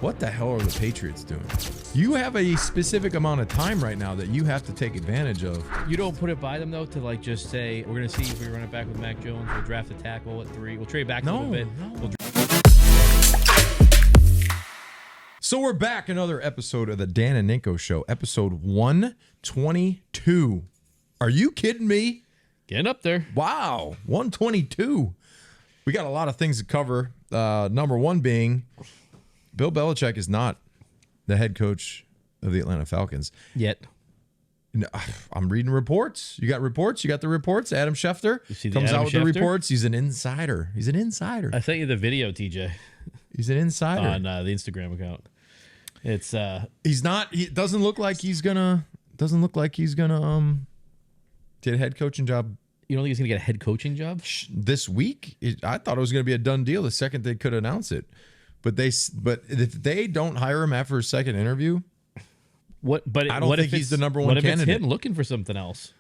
What the hell are the Patriots doing? You have a specific amount of time right now that you have to take advantage of. You don't put it by them, though, to like just say, we're going to see if we run it back with Mac Jones. We'll draft a tackle at 3. We'll trade back a little bit. So we're back, another episode of the Dan and Ninko Show, episode 122. Are you kidding me? Getting up there. Wow, 122. We got a lot of things to cover. Number one being, Bill Belichick is not the head coach of the Atlanta Falcons. Yet. No, I'm reading reports. You got reports? You got the reports? Adam Schefter comes out with the reports. He's an insider. He's an insider. I sent you the video, TJ. He's an insider. On the Instagram account. It's he's not. He doesn't look like he's gonna get a head coaching job. You don't think he's gonna get a head coaching job this week? I thought it was gonna be a done deal the second they could announce it. But if they don't hire him after his second interview, what? But I don't think he's the number one what if candidate. It's him looking for something else?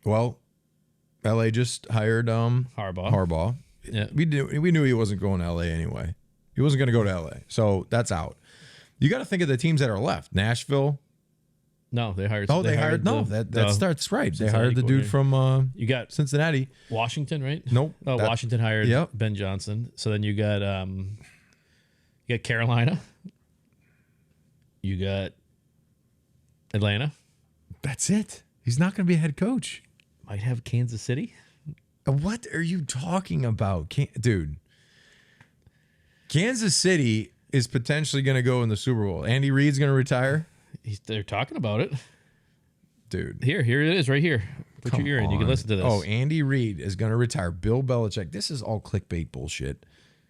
Well, LA just hired Harbaugh. Yeah. We knew he wasn't going to LA anyway. He wasn't going to go to LA, so that's out. You got to think of the teams that are left. Nashville. No, they hired. Oh, they hired. No, that starts right. They hired the dude from you got Cincinnati, Washington, right? Nope. Oh, Washington hired Ben Johnson. So then you got Carolina. You got Atlanta. That's it. He's not going to be a head coach. Might have Kansas City. What are you talking about, dude? Kansas City is potentially going to go in the Super Bowl. Andy Reid's going to retire. They're talking about it, dude. Here it is, right here. Put your ear in. You can listen to this. Oh, Andy Reid is going to retire. Bill Belichick. This is all clickbait bullshit.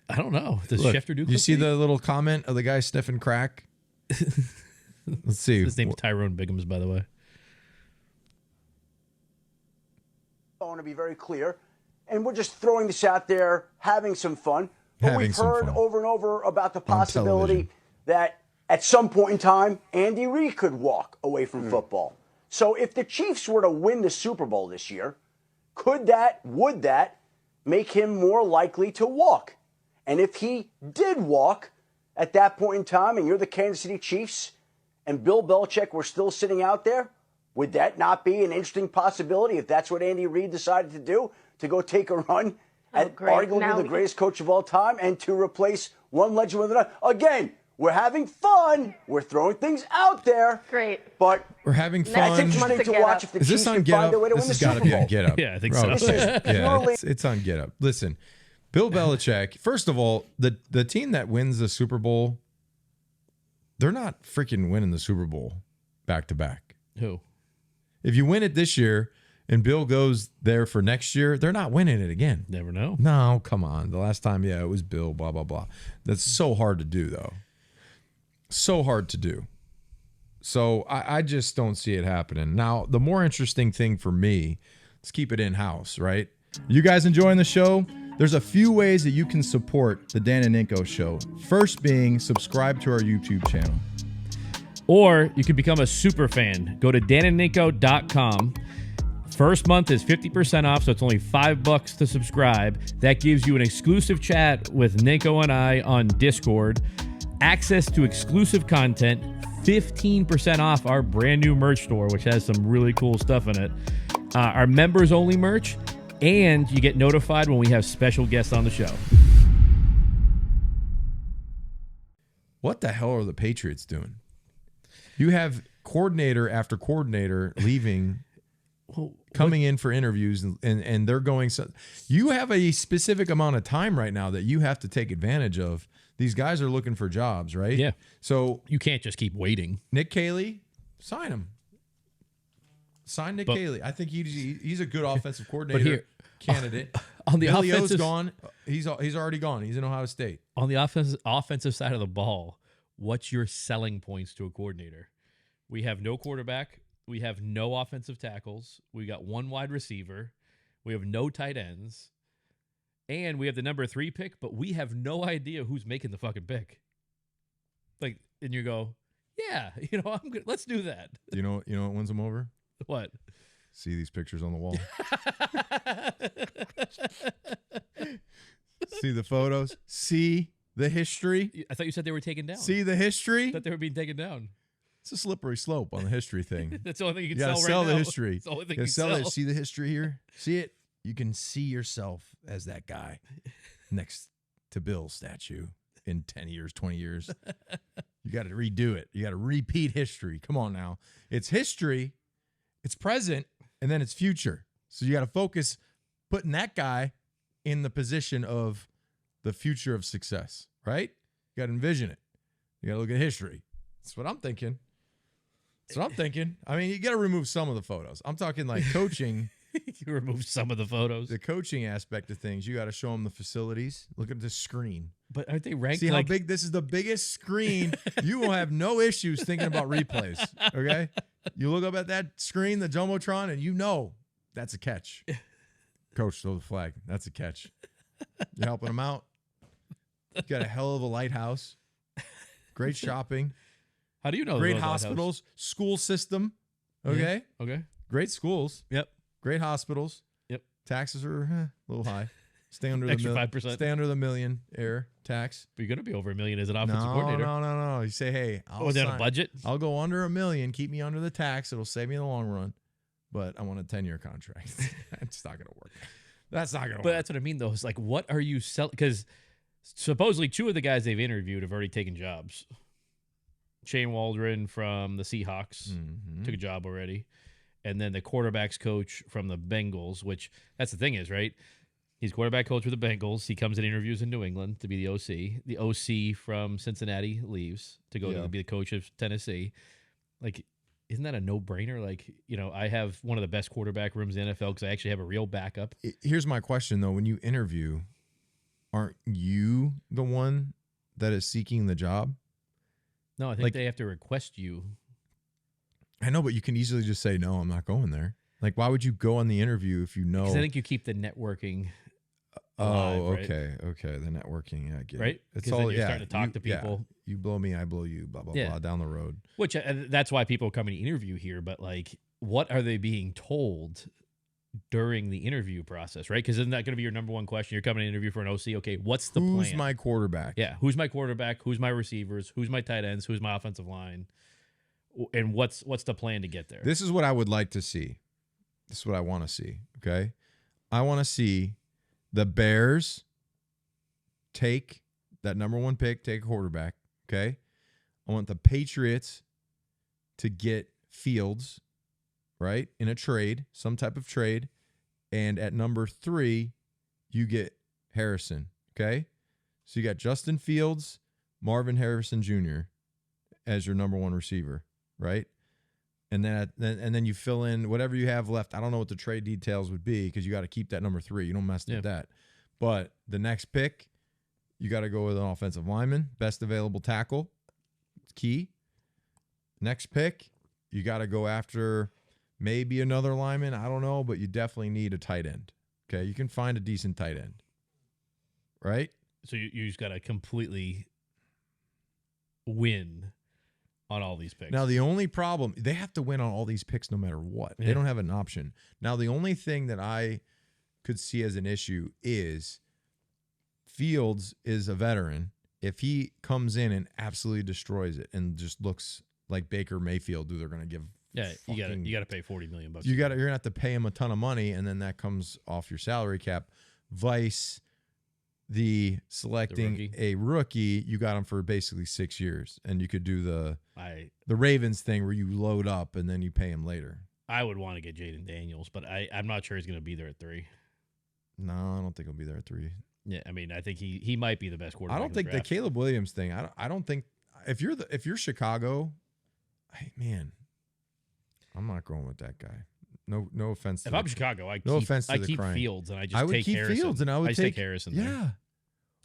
I don't know. Does Schefter do clickbait? You see the little comment of the guy sniffing crack? Let's see. His name's Tyrone Biggums, by the way. I want to be very clear, and we're just throwing this out there, having some fun. But we've heard over and over about the possibility that at some point in time, Andy Reid could walk away from football. So if the Chiefs were to win the Super Bowl this year, would that make him more likely to walk? And if he did walk at that point in time, and you're the Kansas City Chiefs, and Bill Belichick were still sitting out there, would that not be an interesting possibility if that's what Andy Reid decided to do, to go take a run at arguably the greatest coach of all time and to replace one legend with another? Again, we're having fun. We're throwing things out there. Great. But we're having fun. That's interesting to watch if the Chiefs can find their way to win the Super Bowl. This has got to be on Get Up. Yeah, I think so. It's on Get Up. Listen, Bill Belichick, first of all, the team that wins the Super Bowl, they're not freaking winning the Super Bowl back to back. Who? If you win it this year and Bill goes there for next year, they're not winning it again. Never know. No, come on. The last time, it was Bill, blah, blah, blah. That's so hard to do, though. So hard to do. So I just don't see it happening. Now, the more interesting thing for me, let's keep it in-house, right? You guys enjoying the show? There's a few ways that you can support the Dan and Ninko Show. First being subscribe to our YouTube channel. Or you can become a super fan. Go to danandninko.com. First month is 50% off, so it's only $5 to subscribe. That gives you an exclusive chat with Ninko and I on Discord, access to exclusive content, 15% off our brand new merch store, which has some really cool stuff in it, our members-only merch, and you get notified when we have special guests on the show. What the hell are the Patriots doing? You have coordinator after coordinator leaving, coming in for interviews, and they're going. So you have a specific amount of time right now that you have to take advantage of. These guys are looking for jobs, right? Yeah. So you can't just keep waiting. Nick Caley, sign him. Sign Nick Caley. I think he's a good offensive coordinator candidate. On the offensive, gone. He's already gone. He's in Ohio State. On the offensive side of the ball, what's your selling points to a coordinator? We have no quarterback. We have no offensive tackles. We got one wide receiver. We have no tight ends. And we have the number 3 pick, but we have no idea who's making the fucking pick. Like, and you go, yeah, I'm good. Let's do that. You know what wins them over? What? See these pictures on the wall. See the photos. See the history. I thought you said they were taken down. See the history. I thought they were being taken down. It's a slippery slope on the history thing. That's the only thing you can gotta sell right sell now. the history. It's the only thing You you gotta can sell. See the history here? See it? You can see yourself as that guy next to Bill's statue in 10 years, 20 years. You got to redo it. You got to repeat history. Come on now. It's history, it's present, and then it's future. So you got to focus putting that guy in the position of the future of success, right? You got to envision it. You got to look at history. That's what I'm thinking. That's what I'm thinking. I mean, you got to remove some of the photos. I'm talking like coaching. You remove some of the photos. The coaching aspect of things, you got to show them the facilities. Look at the screen. But aren't they ranked? See how big this is? The biggest screen. You will have no issues thinking about replays. Okay, you look up at that screen, the jumbotron, and you know that's a catch. Coach, throw the flag. That's a catch. You're helping them out. You got a hell of a lighthouse. Great shopping. How do you know? Great hospitals. School system. Okay. Yeah. Okay. Great schools. Yep. Great hospitals. Yep. Taxes are a little high. Stay under Extra the 5%. Stay under the million air tax. But you're going to be over $1 million as an offensive coordinator. No. You say, hey, Was that a budget? I'll go under $1 million. Keep me under the tax. It'll save me in the long run. But I want a 10-year contract. It's not going to work. That's not going to work. But that's what I mean, though. It's like, what are you selling? Because supposedly 2 of the guys they've interviewed have already taken jobs. Shane Waldron from the Seahawks took a job already. And then the quarterback's coach from the Bengals, which that's the thing is, right? He's quarterback coach with the Bengals. He comes and interviews in New England to be the OC. The OC from Cincinnati leaves to go to be the coach of Tennessee. Like, isn't that a no-brainer? Like, you know, I have one of the best quarterback rooms in the NFL because I actually have a real backup. Here's my question, though. When you interview, aren't you the one that is seeking the job? No, I think they have to request you. I know, but you can easily just say, no, I'm not going there. Like, why would you go on the interview if you know? Because I think you keep the networking alive, okay. The networking, I get right? it. It's all, all, you're starting to talk to people. You blow me, I blow you, blah, blah, blah, down the road. Which, that's why people come and interview here, but, like, what are they being told during the interview process, right? Because isn't that going to be your number one question? You're coming to interview for an OC. Okay, what's the plan? Who's my quarterback? Yeah, who's my quarterback? Who's my receivers? Who's my tight ends? Who's my offensive line? And what's the plan to get there? This is what I would like to see. This is what I want to see, okay? I want to see the Bears take that number 1 pick, take a quarterback, okay? I want the Patriots to get Fields, right, in a trade, some type of trade. And at number 3, you get Harrison, okay? So you got Justin Fields, Marvin Harrison Jr. as your number 1 receiver, right? And then you fill in whatever you have left. I don't know what the trade details would be because you got to keep that number 3. You don't mess with that. But the next pick, you got to go with an offensive lineman, best available tackle. It's key. Next pick, you got to go after maybe another lineman. I don't know, but you definitely need a tight end. Okay, you can find a decent tight end, right? So you just got to completely win on all these picks. Now, the only problem, they have to win on all these picks no matter what. Yeah. They don't have an option. Now, the only thing that I could see as an issue is Fields is a veteran. If he comes in and absolutely destroys it and just looks like Baker Mayfield, who they're going to give you got to pay $40 million. You're going to have to pay him a ton of money, and then that comes off your salary cap. Vice the selecting a rookie, you got him for basically 6 years, and you could do the Ravens thing where you load up and then you pay him later. I would want to get Jaden Daniels, but I'm not sure he's going to be there at 3. No, I don't think he'll be there at 3. Yeah, I mean, I think he might be the best quarterback. I don't think the Caleb Williams thing. I don't think if you're Chicago, man, I'm not going with that guy. No offense. If I'm Chicago, I keep Fields and I just take Harrison. Fields and I would take Harrison. Yeah. There.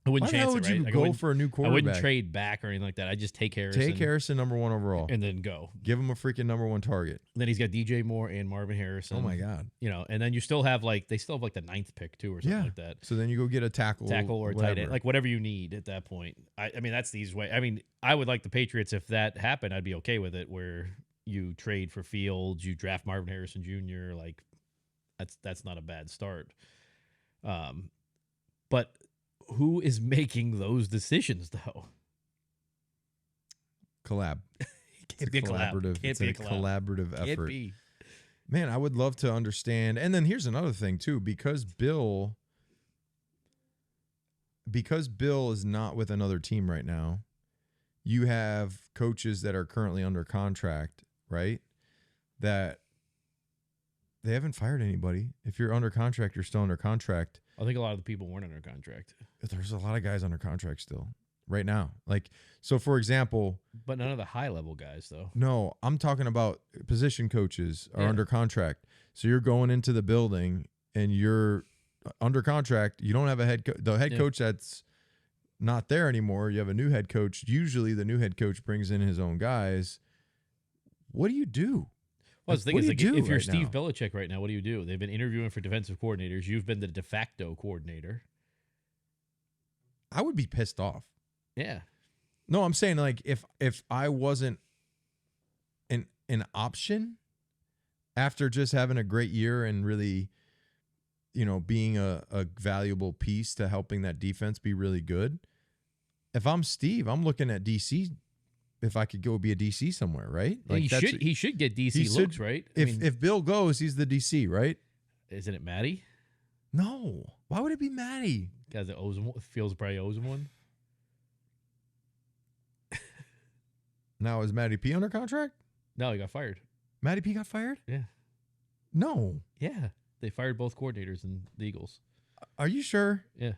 I wouldn't chance it, right? You go for a new quarterback? I wouldn't trade back or anything like that. I just take Harrison. Take Harrison number 1 overall. And then go. Give him a freaking number 1 target. And then he's got DJ Moore and Marvin Harrison. Oh my God. You know, and then you still have the 9th pick too or something like that. So then you go get a tackle or a tight end, like whatever you need at that point. I mean, that's the easiest way. I mean, I would like the Patriots if that happened. I'd be okay with it where you trade for Fields, you draft Marvin Harrison Jr. Like that's not a bad start. But Who is making those decisions, though? Collab. Can't be a collaborative. It's a collaborative effort. Can't be. Man, I would love to understand. And then here's another thing too, because Bill is not with another team right now. You have coaches that are currently under contract, right? That they haven't fired anybody. If you're under contract, you're still under contract. I think a lot of the people weren't under contract. There's a lot of guys under contract still right now. Like, so for example, but none of the high level guys though. No, I'm talking about position coaches are under contract. So you're going into the building and you're under contract. You don't have a head coach. The head coach that's not there anymore. You have a new head coach. Usually the new head coach brings in his own guys. What do you do? Well, the thing is, like, if you're Steve Belichick right now, what do? They've been interviewing for defensive coordinators. You've been the de facto coordinator. I would be pissed off. Yeah. No, I'm saying, like, if I wasn't an option after just having a great year and really, being a valuable piece to helping that defense be really good. If I'm Steve, I'm looking at DC. If I could go be a DC somewhere, right? Like he should get DC looks, right? If Bill goes, he's the DC, right? Isn't it Matty? No. Why would it be Matty? Because it probably owes him one. Now, is Matty P under contract? No, he got fired. Matty P got fired? Yeah. No. Yeah. They fired both coordinators in the Eagles. Are you sure? Yeah.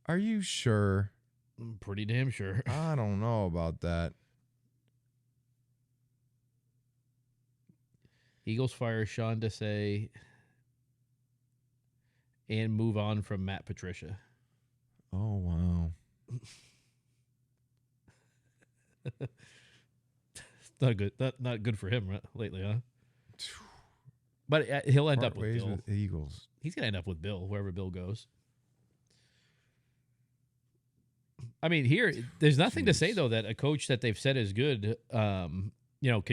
Are you sure? I'm pretty damn sure. I don't know about that. Eagles fire Sean Desai and move on from Matt Patricia. Oh, wow. Not good. Not good for him lately, huh? But he'll end up with Bill. With the Eagles. He's gonna end up with Bill wherever Bill goes. I mean, here there's nothing to say though that a coach that they've said is good, can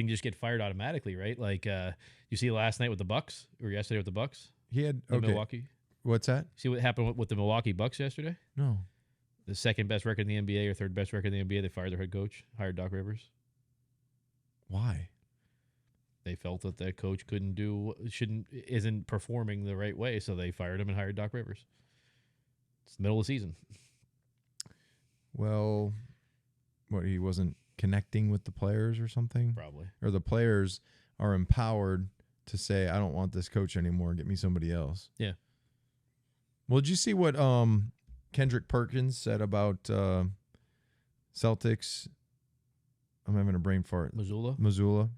just get fired automatically, right? Like you see last night with the Bucks or yesterday with the Bucks. He had Milwaukee. What's that? See what happened with the Milwaukee Bucks yesterday? No. The second best record in the NBA or third best record in the NBA, they fired their head coach, hired Doc Rivers. Why? They felt that that coach isn't performing the right way, so they fired him and hired Doc Rivers. It's the middle of the season. Well, he wasn't connecting with the players or something? Probably. Or the players are empowered to say, I don't want this coach anymore, get me somebody else. Yeah. Well, did you see what Kendrick Perkins said about Celtics? I'm having a brain fart. Missoula?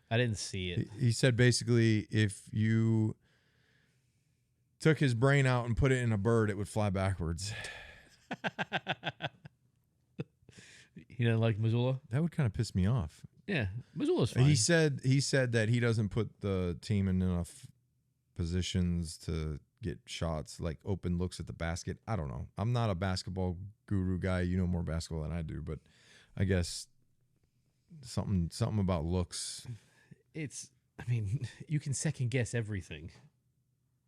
I didn't see it. He said basically if you took his brain out and put it in a bird, it would fly backwards. He didn't like Missoula? That would kind of piss me off. Yeah, Missoula's fine. He said that he doesn't put the team in enough positions to get shots, like open looks at the basket. I don't know. I'm not a basketball guru guy. You know more basketball than I do, but I guess something about looks. You can second guess everything.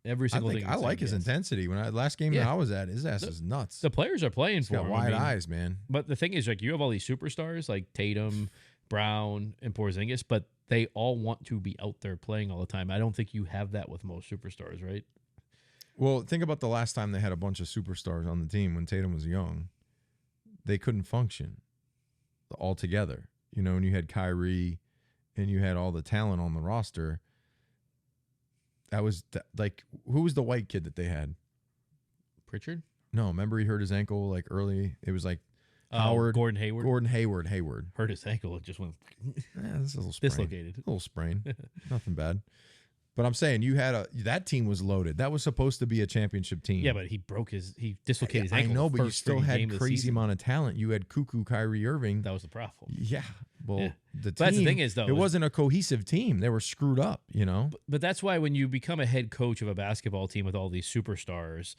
Every single thing. I like his intensity. Last game that I was at, his ass is nuts. The players are playing for him. Got wide eyes, man. But the thing is, like, you have all these superstars like Tatum, Brown, and Porzingis, but they all want to be out there playing all the time. I don't think you have that with most superstars, right? Well, think about the last time they had a bunch of superstars on the team when Tatum was young. They couldn't function all together. And you had Kyrie and you had all the talent on the roster. That was who was the white kid that they had? Pritchard? No, remember he hurt his ankle like early. It was like Howard. Gordon Hayward. Gordon Hayward. Hurt his ankle. It just went this is a little sprain. Dislocated. A little sprain. Nothing bad. But I'm saying you had that team was loaded. That was supposed to be a championship team. Yeah, but he dislocated his ankle. I know, but you still had crazy amount of talent. You had cuckoo Kyrie Irving. That was the problem. Yeah. Well, that's the thing is, though, it wasn't a cohesive team. They were screwed up, But that's why when you become a head coach of a basketball team with all these superstars,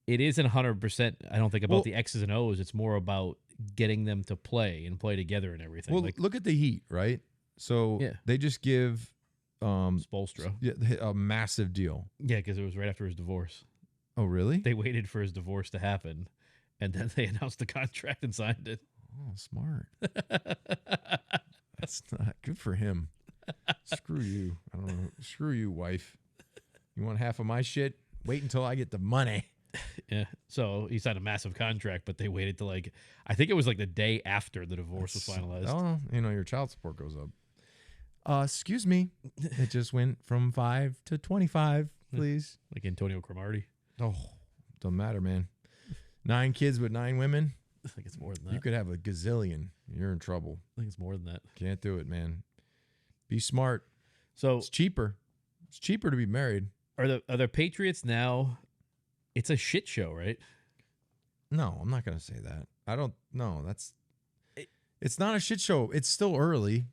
it isn't 100%, I don't think, about the X's and O's. It's more about getting them to play and play together and everything. Well, look at the Heat, right? So they just give Spoelstra a massive deal. Yeah, because it was right after his divorce. Oh, really? They waited for his divorce to happen, and then they announced the contract and signed it. Oh, smart. That's not good for him. Screw you. I don't know. Screw you, wife. You want half of my shit? Wait until I get the money. Yeah. So he signed a massive contract, but they waited to I think it was the day after the divorce was finalized. Oh, your child support goes up. Excuse me. It just went from 5 to 25, please. Like Antonio Cromartie. Oh, don't matter, man. 9 kids with 9 women. I think it's more than that. You could have a gazillion. You're in trouble. I think it's more than that. Can't do it, man. Be smart. So it's cheaper. It's cheaper to be married. Are the Patriots now? It's a shit show, right? No, I'm not going to say that. I don't. No, it's not a shit show. It's still early.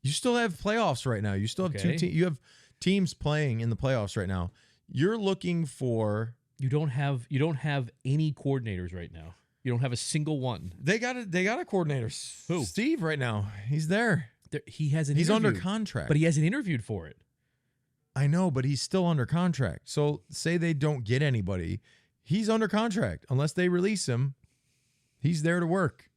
You still have playoffs right now. You still have you have teams playing in the playoffs right now. You're looking for. You don't have any coordinators right now. You don't have a single one. They got a coordinator. Who? Steve right now. He's there. He hasn't. He's under contract, but he hasn't interviewed for it. I know, but he's still under contract. So say they don't get anybody, he's under contract unless they release him. He's there to work,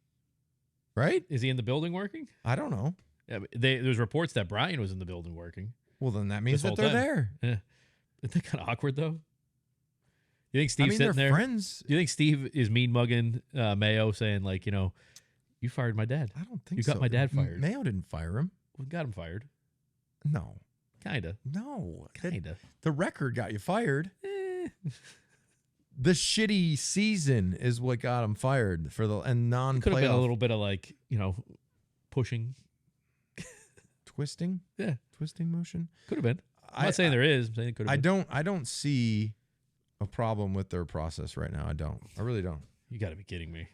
right? Is he in the building working? I don't know. Yeah, there's reports that Brien was in the building working. Well, then that means that they're there. Yeah. Isn't that kind of awkward though? You think Steve's they're sitting there? Friends. Do you think Steve is mean mugging Mayo, saying you fired my dad? I don't think you got my dad fired. Mayo didn't fire him. We got him fired. No, kinda. No, kinda. The record got you fired. The shitty season is what got him fired for the non-playoff. Could have been a little bit of pushing, twisting. Yeah, twisting motion. Could have been. I'm not saying there is. I'm saying it could have been. I don't see a problem with their process right now. I really don't. You got to be kidding me.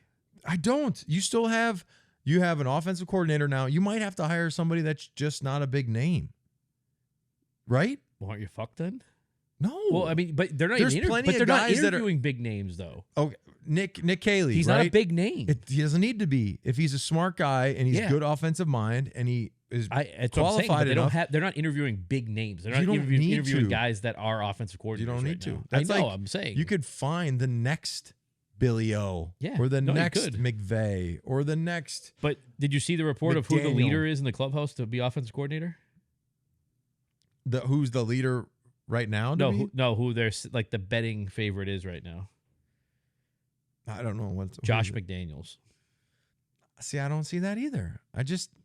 I don't. You have an offensive coordinator now. You might have to hire somebody that's just not a big name. Right? Well, aren't you fucked then? No. Well, I mean, but they're not There's even plenty of not guys that interviewing big names though. Okay, Nick Caley. He's right? not a big name. He doesn't need to be. If he's a smart guy and he's good offensive mind and he is qualified enough, enough, they're not interviewing big names. They're not You don't interviewing need guys that are offensive coordinators. you don't need to. Now. That's I know. like, I'm saying you could find the next Billy O, or the next McVay, or the next. But did you see the report of who the leader is in the clubhouse to be offensive coordinator? Who's the leader right now? Who their the betting favorite is right now? I don't know. Josh McDaniels. See, I don't see that either.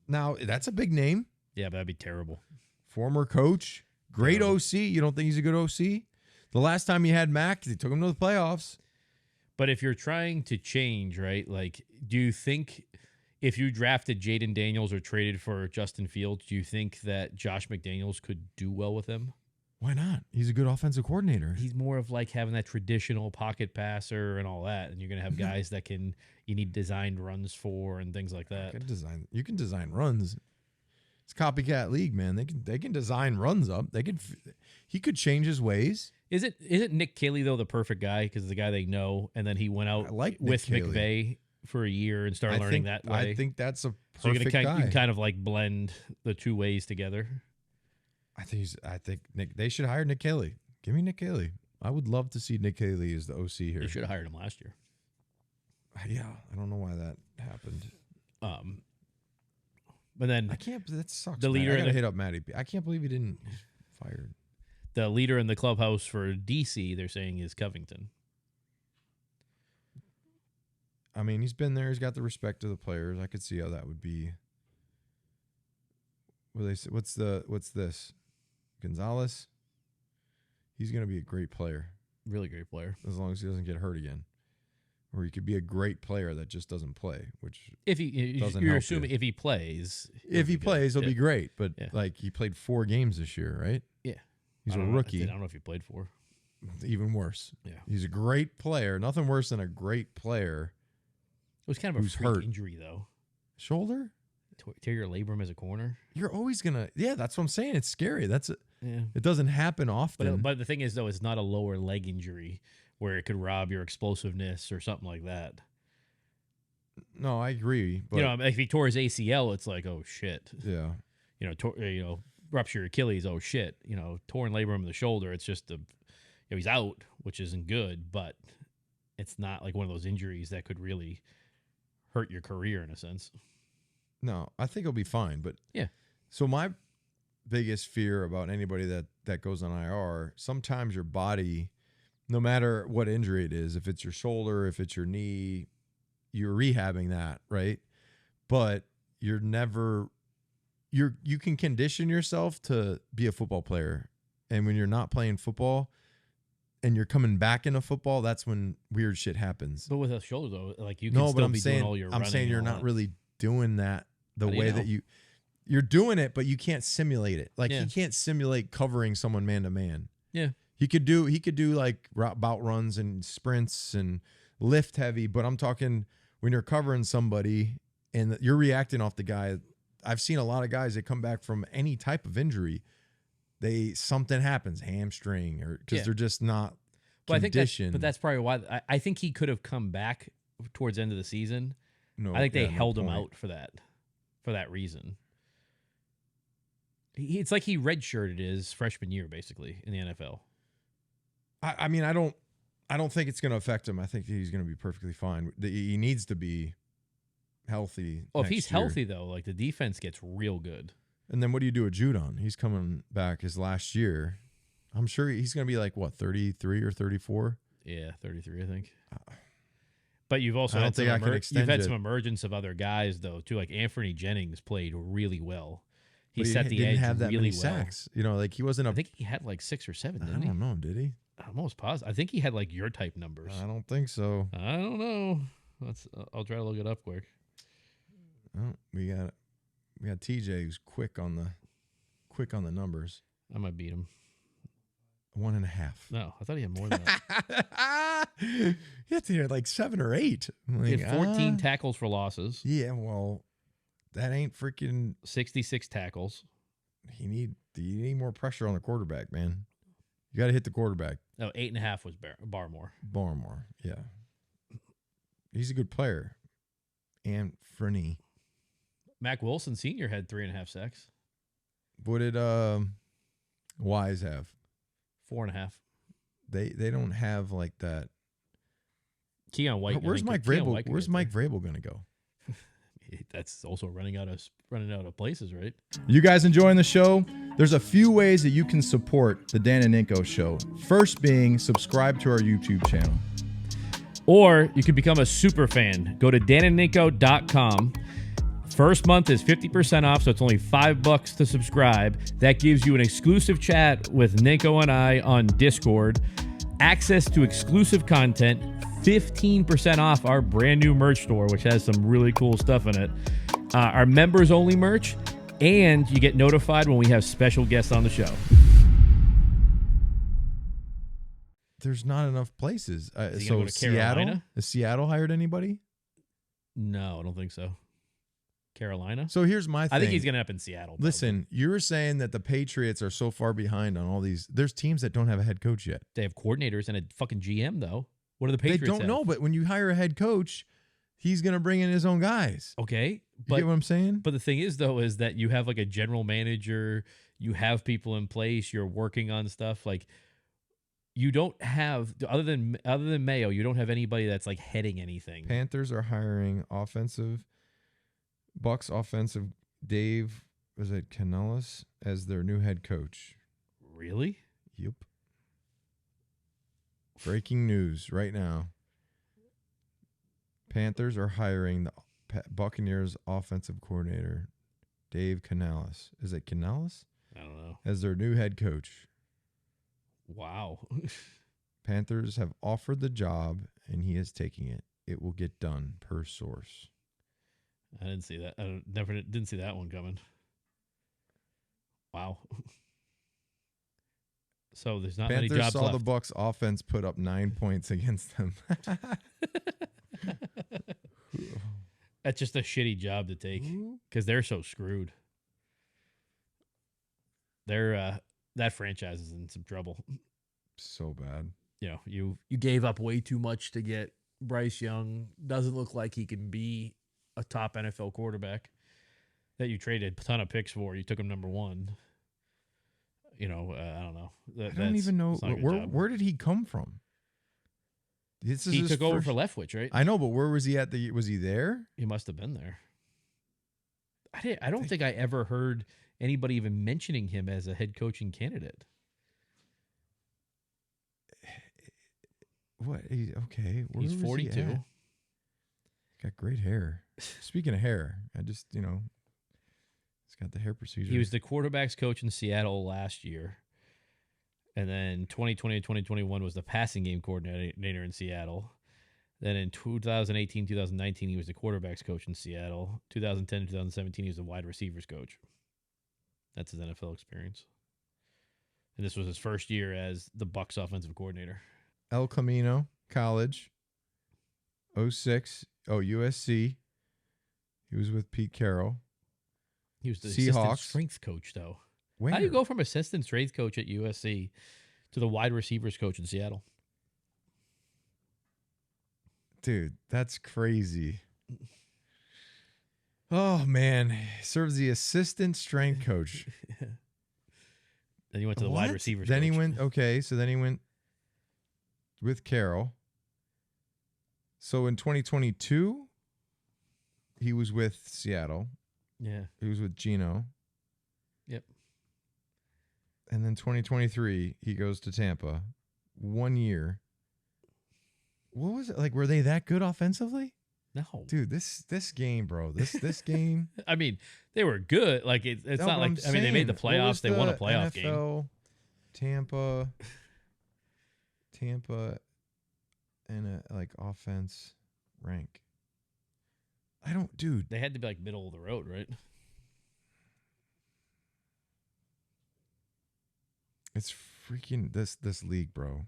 Now that's a big name. Yeah, but that'd be terrible. Former coach, great OC. You don't think he's a good OC? The last time he had Mac, he took him to the playoffs. But if you're trying to change, right? Do you think if you drafted Jaden Daniels or traded for Justin Fields, do you think that Josh McDaniels could do well with him? Why not? He's a good offensive coordinator. He's more of having that traditional pocket passer and all that, and you're going to have guys that you need designed runs for and things like that. You can design runs. It's a copycat league, man. They can design runs up. He could change his ways. Isn't Nick Caley though the perfect guy because the guy they know, and then he went out with McVay for a year and started learning that way. I think that's a perfect guy. You can kind of blend the two ways together. I think Nick. They should hire Nick Caley. Give me Nick Caley. I would love to see Nick Caley as the OC here. They should have hired him last year. Yeah, I don't know why that happened. But then I can't. That sucks. The leader. I gotta hit up Matty. I can't believe he didn't fired. The leader in the clubhouse for DC, they're saying, is Covington. I mean, he's been there. He's got the respect of the players. I could see how that would be. What they say? What's this? Gonzalez. He's going to be a great player. Really great player. As long as he doesn't get hurt again. Or he could be a great player that just doesn't play, which you're assuming if he plays. If he plays, he'll be great. But he played 4 games this year, right? Yeah. He's a rookie. I don't know if he played 4. Even worse. Yeah. He's a great player. Nothing worse than a great player. It was kind of a freak injury, though. Shoulder? Tear your labrum as a corner. You're always going to... Yeah, that's what I'm saying. It's scary. It doesn't happen often. But the thing is, though, it's not a lower leg injury where it could rob your explosiveness or something like that. No, I agree. But, if he tore his ACL, it's oh, shit. Yeah. Rupture your Achilles, oh, shit. Torn labrum in the shoulder, it's just he's out, which isn't good, but it's not like one of those injuries that could really hurt your career in a sense. No, I think he'll be fine. But yeah. So my biggest fear about anybody that goes on IR, sometimes your body, no matter what injury it is, if it's your shoulder, if it's your knee, you're rehabbing that, right? But you can condition yourself to be a football player. And when you're not playing football and you're coming back into football, that's when weird shit happens. But with a shoulder, though, like you can still be doing all your running. I'm saying you're not really doing that the way that you're doing it, but you can't simulate it. Like he can't simulate covering someone man to man. Yeah. He could do like bout runs and sprints and lift heavy, but I'm talking when you're covering somebody and you're reacting off the guy. I've seen a lot of guys that come back from any type of injury. Something happens, hamstring, or because they're just not conditioned. But that's probably why I think he could have come back towards the end of the season. No, I think they held him out for that reason. It's like he redshirted his freshman year, basically, in the NFL. I mean, I don't think it's going to affect him. I think he's going to be perfectly fine. He needs to be healthy. Well, if he's healthy, though, like the defense gets real good. And then what do you do with Judon? He's coming back his last year. I'm sure he's going to be like, what, 33 or 34? Yeah, 33, I think. But you've also had some emergence of other guys, though, too. Like Anthony Jennings played really well. He set the edge really well. He didn't have that many sacks. You know, like he wasn't I think he had like 6 or 7, didn't he? I don't know, did he? I'm almost positive. I think he had like your type numbers. I don't think so. I don't know. I'll try to look it up quick. Oh, we got TJ who's quick on the numbers. I might beat him. 1.5. No, I thought he had more than that. He had to have like 7 or 8. He had 14 tackles for losses. Yeah, well, that ain't freaking 66 tackles. You need more pressure on the quarterback, man. You got to hit the quarterback. No, 8.5 was Barmore. Barmore, yeah. He's a good player. And Freeney. Mac Wilson Sr. had 3.5 sacks. What did Wise have? 4.5. They don't have like that. Keon White. Where's Mike Vrabel? Where's Mike Vrabel going to go? That's also running out of places, right? You guys enjoying the show? There's a few ways that you can support the Dan and Ninko Show. First being subscribe to our YouTube channel. Or you can become a super fan. Go to danandninko.com. First month is 50% off, so it's only $5 to subscribe. That gives you an exclusive chat with Ninko and I on Discord, access to exclusive content, 15% off our brand new merch store, which has some really cool stuff in it, our members only merch, and you get notified when we have special guests on the show. There's not enough places. So Seattle? Has Seattle hired anybody? No, I don't think so. Carolina? So here's my thing. I think he's going to end up in Seattle. Listen, you were saying that the Patriots are so far behind on all these. There's teams that don't have a head coach yet. They have coordinators and a fucking GM, though. What do the Patriots They don't know, but when you hire a head coach, he's going to bring in his own guys. Okay. You get what I'm saying? But the thing is, though, is that you have like a general manager, you have people in place, you're working on stuff. Like, you don't have, other than Mayo, you don't have anybody that's like heading anything. Panthers are hiring Bucks offensive Dave, was it Canellis, as their new head coach. Really? Yep. Breaking news right now. Panthers are hiring the Buccaneers offensive coordinator, Dave Canellis. Is it Canellis? I don't know. As their new head coach. Wow. Panthers have offered the job, and he is taking it. It will get done, per source. I didn't see that. Didn't see that one coming. Wow. So there's not Panthers many jobs saw left. the Bucks offense put up 9 points against them. That's just a shitty job to take because they're so screwed. That franchise is in some trouble. So bad. You know, you gave up way too much to get Bryce Young. Doesn't look like he can be a top NFL quarterback that you traded a ton of picks for. You took him number 1. I don't know. I don't even know where did he come from. He took over for Leftwich, right? I know, but where was he at? Was he there? He must have been there. I don't think I ever heard anybody even mentioning him as a head coaching candidate. What? Okay. He's 42. He got great hair. Speaking of hair, I just, he's got the hair procedure. He was the quarterback's coach in Seattle last year. And then 2020 and 2021 was the passing game coordinator in Seattle. Then in 2018, 2019, he was the quarterback's coach in Seattle. 2010, 2017, he was the wide receivers coach. That's his NFL experience. And this was his first year as the Bucs offensive coordinator. El Camino College, 06, USC. He was with Pete Carroll. He was the assistant strength coach, though. Where? How do you go from assistant strength coach at USC to the wide receivers coach in Seattle? Dude, that's crazy. Oh, man. Serves the assistant strength coach. Then he went to the wide receivers then coach. He went, so then he went with Carroll. So in 2022, he was with Seattle. Yeah. He was with Gino. Yep. And then 2023, he goes to Tampa. 1 year. What was it? Like, were they that good offensively? No. Dude, this game, bro. This game. I mean, they were good. Like, it's not like, I mean, they made the playoffs. They won a playoff game. Tampa, and a offense rank. Dude. They had to be like middle of the road, right? It's freaking this league, bro.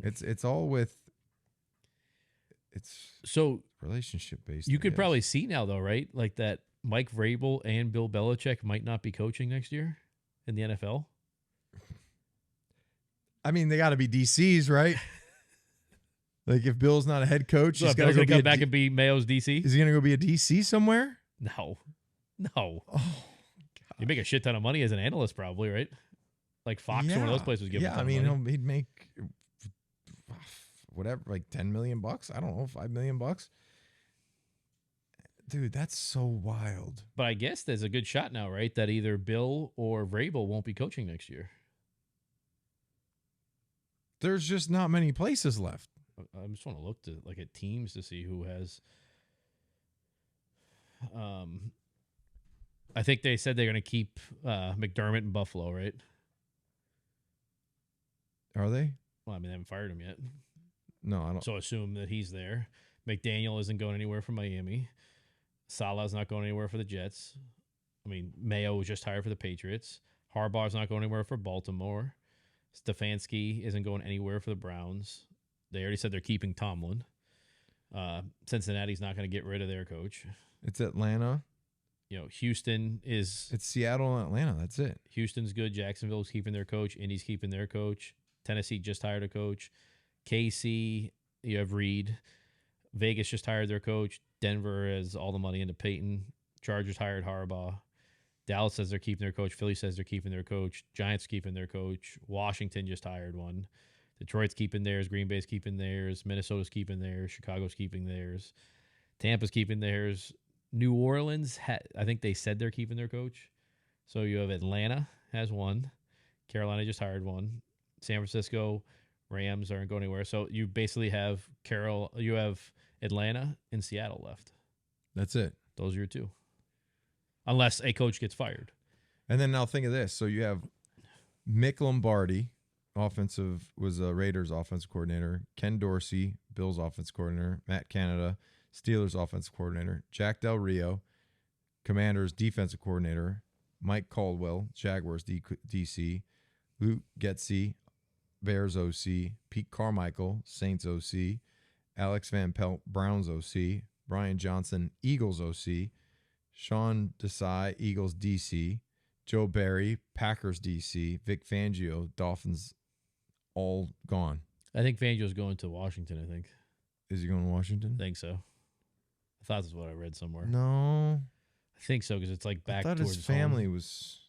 It's all with. It's so relationship based. You could probably see now, though, right? Like that Mike Vrabel and Bill Belichick might not be coaching next year in the NFL. I mean, they got to be DCs, right? Like if Bill's not a head coach, So he's got to go come back and be Mayo's DC. Is he going to go be a DC somewhere? No. Oh, God. You make a shit ton of money as an analyst, probably, right? Like Fox, one of those places would give him a ton of money. He'd make whatever, like $10 million. I don't know, $5 million. Dude, that's so wild. But I guess there's a good shot now, right? That either Bill or Vrabel won't be coaching next year. There's just not many places left. I just want to look at teams to see who has. I think they said they're going to keep McDermott in Buffalo, right? Are they? Well, I mean, they haven't fired him yet. No, I don't. So assume that he's there. McDaniel isn't going anywhere for Miami. Salah's not going anywhere for the Jets. I mean, Mayo was just hired for the Patriots. Harbaugh's not going anywhere for Baltimore. Stefanski isn't going anywhere for the Browns. They already said they're keeping Tomlin. Cincinnati's not going to get rid of their coach. It's Atlanta. Houston is... It's Seattle and Atlanta. That's it. Houston's good. Jacksonville's keeping their coach. Indy's keeping their coach. Tennessee just hired a coach. KC, you have Reed. Vegas just hired their coach. Denver has all the money into Peyton. Chargers hired Harbaugh. Dallas says they're keeping their coach. Philly says they're keeping their coach. Giants keeping their coach. Washington just hired one. Detroit's keeping theirs. Green Bay's keeping theirs. Minnesota's keeping theirs. Chicago's keeping theirs. Tampa's keeping theirs. New Orleans, I think they said they're keeping their coach. So you have Atlanta has one. Carolina just hired one. San Francisco, Rams aren't going anywhere. So you basically have you have Atlanta and Seattle left. That's it. Those are your two. Unless a coach gets fired. And then now think of this. So you have Mick Lombardi, was a Raiders offensive coordinator. Ken Dorsey, Bills offensive coordinator. Matt Canada, Steelers offensive coordinator. Jack Del Rio, Commanders defensive coordinator. Mike Caldwell, Jaguars DC. Luke Getsy, Bears OC. Pete Carmichael, Saints OC. Alex Van Pelt, Browns OC. Brian Johnson, Eagles OC. Sean Desai, Eagles DC. Joe Barry, Packers DC. Vic Fangio, Dolphins, all gone. I think Fangio's going to Washington, I think. Is he going to Washington? I think so. I thought that's what I read somewhere. No. I think so, because it's like back I thought towards his family home. was...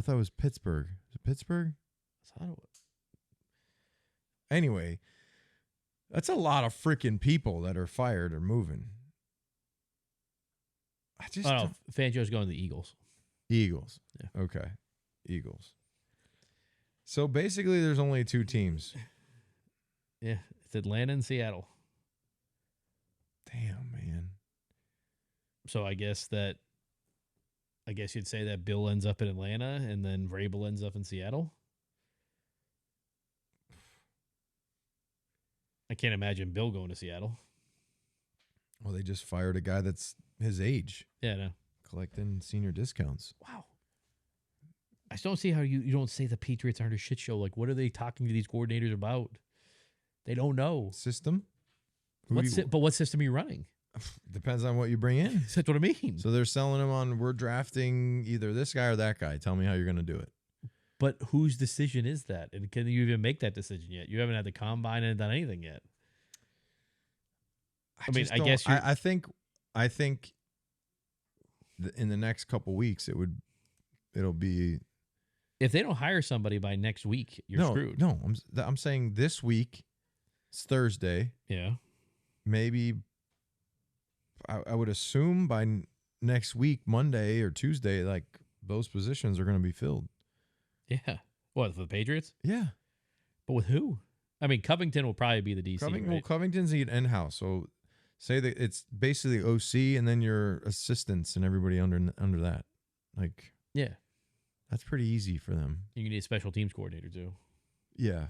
I thought it was Pittsburgh. Is it Pittsburgh? Anyway, that's a lot of freaking people that are fired or moving. I just Fangio's going to the Eagles. Eagles. Yeah. Okay. Eagles. So basically there's only 2 teams. Yeah, it's Atlanta and Seattle. Damn, man. So I guess you'd say that Bill ends up in Atlanta and then Vrabel ends up in Seattle. I can't imagine Bill going to Seattle. Well, they just fired a guy that's his age. Yeah, no. Collecting senior discounts. Wow. I still don't see how you don't say the Patriots aren't a shit show. Like, what are they talking to these coordinators about? They don't know. System? But what system are you running? Depends on what you bring in. That's what I mean. So they're selling them on, we're drafting either this guy or that guy. Tell me how you're going to do it. But whose decision is that? And can you even make that decision yet? You haven't had the combine and done anything yet. I think in the next couple weeks it'll be. If they don't hire somebody by next week, you're screwed. No, I'm saying this week. It's Thursday. Yeah. Maybe I would assume by next week, Monday or Tuesday, like those positions are going to be filled. Yeah. What, for the Patriots? Yeah. But with who? I mean, Covington will probably be the DC. Right? Well, Covington's the in-house. So say that it's basically OC and then your assistants and everybody under that. Like, yeah. That's pretty easy for them. You need a special teams coordinator too. Yeah.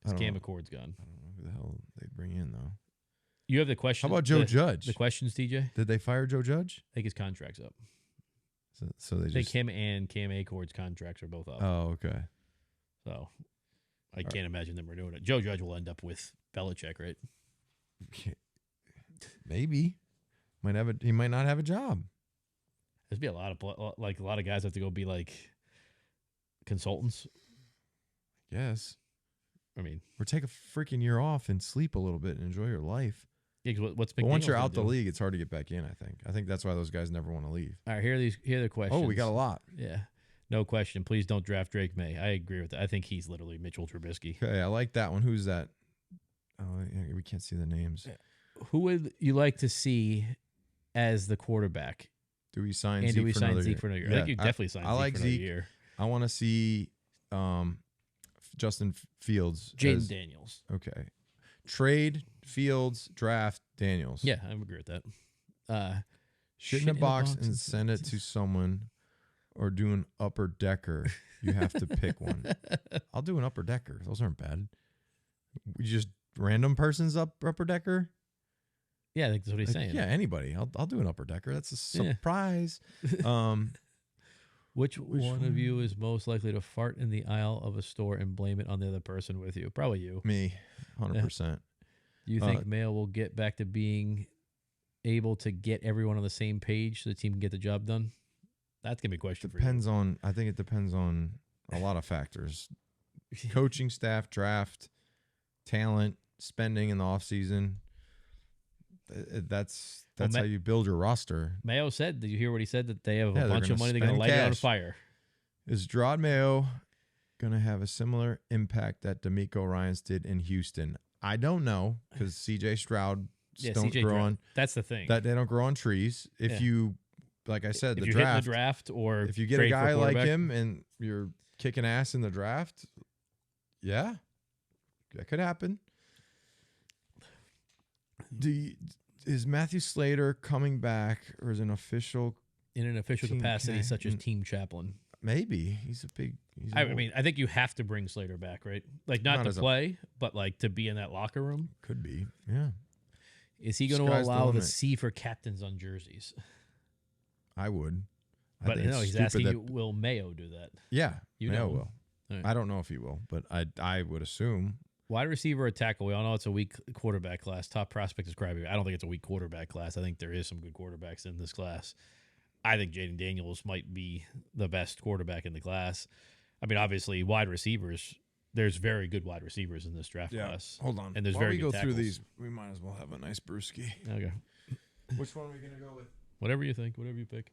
Because Cam McCord's gone. I don't know who the hell they'd bring in though. You have the question. How about Joe Judge? The questions, DJ? Did they fire Joe Judge? I think his contract's up. So they I think him and Cam Akord's contracts are both up. Oh, okay. So I can't imagine them renewing it. Joe Judge will end up with Belichick, right? Maybe. He might not have a job. There'd be a lot of guys have to go be like consultants. Yes. I mean, or take a freaking year off and sleep a little bit and enjoy your life. Yeah, what's but once you're out the league, it's hard to get back in. I think that's why those guys never want to leave. All right, here are the questions. Oh, we got a lot. Yeah, no question. Please don't draft Drake May. I agree with that. I think he's literally Mitchell Trubisky. Okay, I like that one. Who's that? Oh, we can't see the names. Who would you like to see as the quarterback? Do we sign Zeke for another year? Yeah, I think you definitely sign Zeke for another year. I want to see Justin Fields. Jaden Daniels. Okay. Trade Fields, draft Daniels. Yeah, I agree with that. Shit in a box and send it to someone, or do an upper decker. You have to pick one. I'll do an upper decker. Those aren't bad. We just random person's upper decker. Yeah, I think that's what he's saying. Yeah, anybody. I'll do an upper decker. That's a surprise. Which one of you is most likely to fart in the aisle of a store and blame it on the other person with you? Probably you. Me, 100%. Do you think Mayo will get back to being able to get everyone on the same page so the team can get the job done? That's going to be a question for you. I think it depends on a lot of factors. Coaching staff, draft, talent, spending in the offseason. That's how you build your roster. Mayo said, did you hear what he said? That they have a bunch of money. They're going to light it on fire. Is Gerard Mayo going to have a similar impact that D'Amico Ryans did in Houston? I don't know, because C.J. Stroud don't grow on. That's the thing. That they don't grow on trees. If you, like I said, if you hit the draft, or if you get a guy like him and you're kicking ass in the draft, yeah, that could happen. Is Matthew Slater coming back, or is an official in an official capacity, such as team chaplain? Maybe he's a big. I mean, I think you have to bring Slater back, right? Like not to play, but like to be in that locker room. Could be, yeah. Is he going to allow the C for captains on jerseys? I would. But no, he's asking you, will Mayo do that? Yeah, Mayo will. Right. I don't know if he will, but I would assume. Wide receiver or tackle, we all know it's a weak quarterback class. Top prospect is Crybaby. I don't think it's a weak quarterback class. I think there is some good quarterbacks in this class. I think Jaden Daniels might be the best quarterback in the class. I mean, obviously, wide receivers, there's very good wide receivers in this draft class. Hold on. And there's While very we good go through tackles. these, we might as well have a nice brewski. Okay. Which one are we going to go with? Whatever you think. Whatever you pick.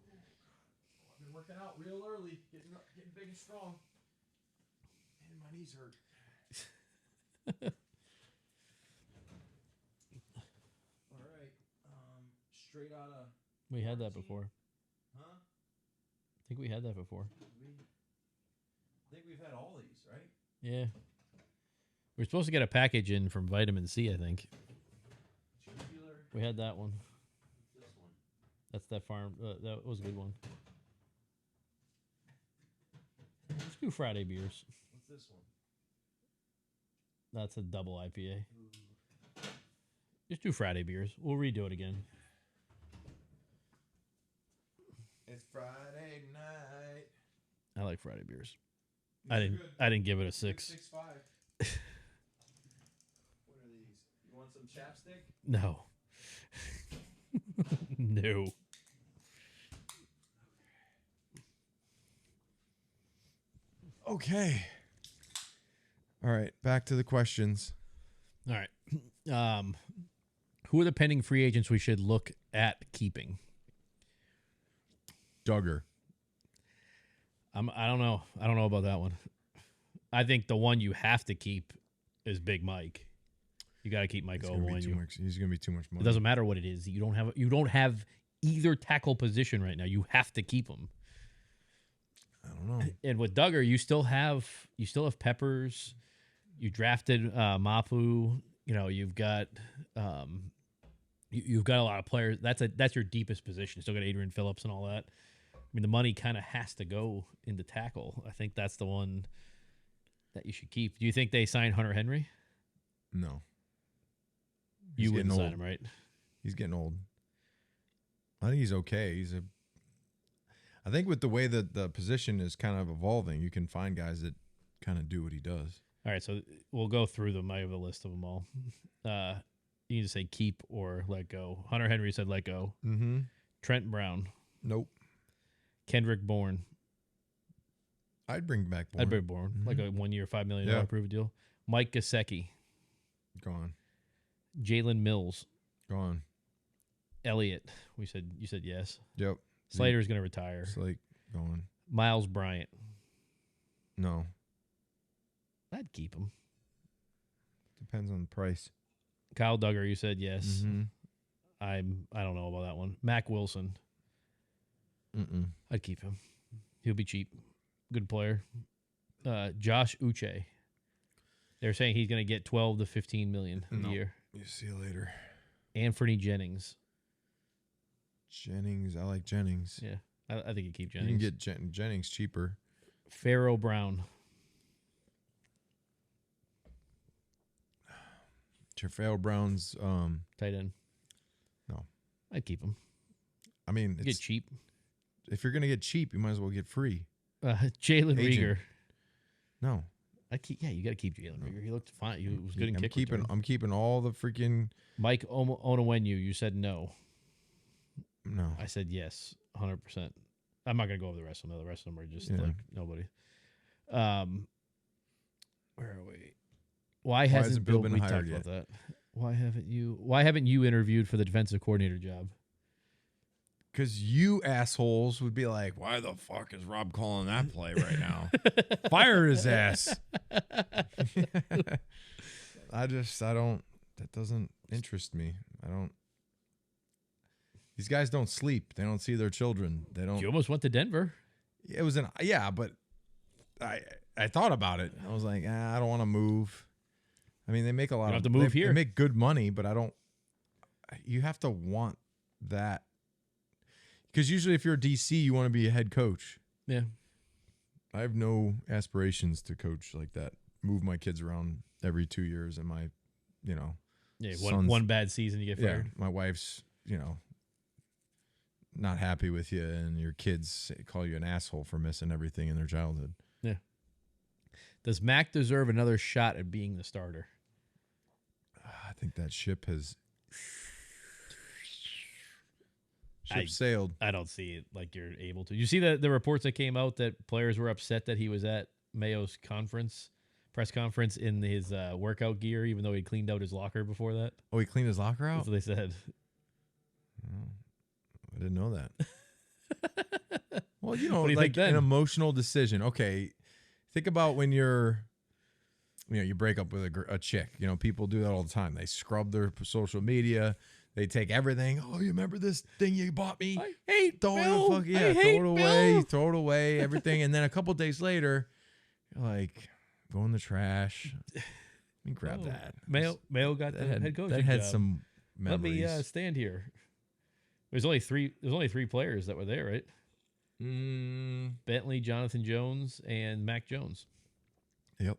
I'm Started working out real early, getting big and strong. And my knees hurt. All right. Straight out of... We had that before. Huh? I think we had that before. I think we've had all these, right? Yeah. We're supposed to get a package in from Vitamin C, I think. Tubular. We had that one. This one. That's that farm. That was a good one. Let's do Friday beers. What's this one? That's a double IPA. Just do Friday beers. We'll redo it again. It's Friday night. I like Friday beers. I didn't give it a 6. 6.5. What are these? You want some chapstick? No. No. Okay. All right, back to the questions. All right. Who are the pending free agents we should look at keeping? Duggar. I don't know. I don't know about that one. I think the one you have to keep is Big Mike. You got to keep Mike He's over going to be too much money. It doesn't matter what it is. You don't have either tackle position right now. You have to keep him. I don't know. And with Duggar, you still have Peppers. You drafted Mapu. You know, you've got you've got a lot of players. That's your deepest position. You still got Adrian Phillips and all that. I mean, the money kind of has to go into tackle. I think that's the one that you should keep. Do you think they signed Hunter Henry? No. You wouldn't sign him, right? He's getting old. I think he's okay. I think with the way that the position is kind of evolving, you can find guys that kind of do what he does. All right, so we'll go through them. I have a list of them all. You need to say keep or let go. Hunter Henry said let go. Mm-hmm. Trent Brown. Nope. Kendrick Bourne. I'd bring back Bourne. I'd bring Bourne. Mm-hmm. Like a 1 year, $5 million prove deal. Mike Gesicki. Gone. Jalen Mills. Gone. Elliott. You said yes. Yep. Slater's going to retire. Slate gone. Miles Bryant. No. I'd keep him. Depends on the price. Kyle Duggar, you said yes. Mm-hmm. I don't know about that one. Mac Wilson. I'd keep him. He'll be cheap. Good player. Josh Uche. They're saying he's going to get 12 to 15 million a year. You see you later. Anthony Jennings. I like Jennings. Yeah, I think you keep Jennings. You can get Jennings cheaper. Pharaoh Brown. Pharaoh Brown's tight end. No. I'd keep him. I mean, get cheap. If you're going to get cheap, you might as well get free. Jalen Reagor. No. You got to keep Jalen Reagor. He looked fine. He was good in kick return. I'm keeping all the freaking... Mike Onwenu, you said no. No. I said yes, 100%. I'm not going to go over the rest of them. The rest of them are just like nobody. Where are we? Why hasn't Bill been hired yet? That. Why haven't you interviewed for the defensive coordinator job? Because you assholes would be like, why the fuck is Rob calling that play right now? Fire his ass. That doesn't interest me. These guys don't sleep. They don't see their children. They don't. You almost went to Denver. It was but I thought about it. I was like, I don't want to move. I mean, they make a lot of move here. They make good money, but you have to want that. Because usually if you're a DC, you want to be a head coach. Yeah. I have no aspirations to coach like that. Move my kids around every 2 years and my, one bad season you get fired. Yeah, my wife's, not happy with you and your kids call you an asshole for missing everything in their childhood. Yeah. Does Mac deserve another shot at being the starter? I think that ship has sailed. I don't see it like you're able to. You see the reports that came out that players were upset that he was at Mayo's press conference in his workout gear, even though he cleaned out his locker before that. Oh, he cleaned his locker out? That's what they said. Oh, I didn't know that. Well, you know, What do you like think then? an emotional decision. Okay, think about when you break up with a chick. You know, people do that all the time. They scrub their social media. They take everything. Oh, you remember this thing you bought me? I hate Throw Bill. it, I hate throw it away. Bill. Throw it away. Everything, and then a couple days later, you're like, go in the trash. Let me grab that. Mayo got the head coaching That had job. some memories. Let me stand here. There's only three players that were there, right? Bentley, Jonathan Jones, and Mac Jones. Yep.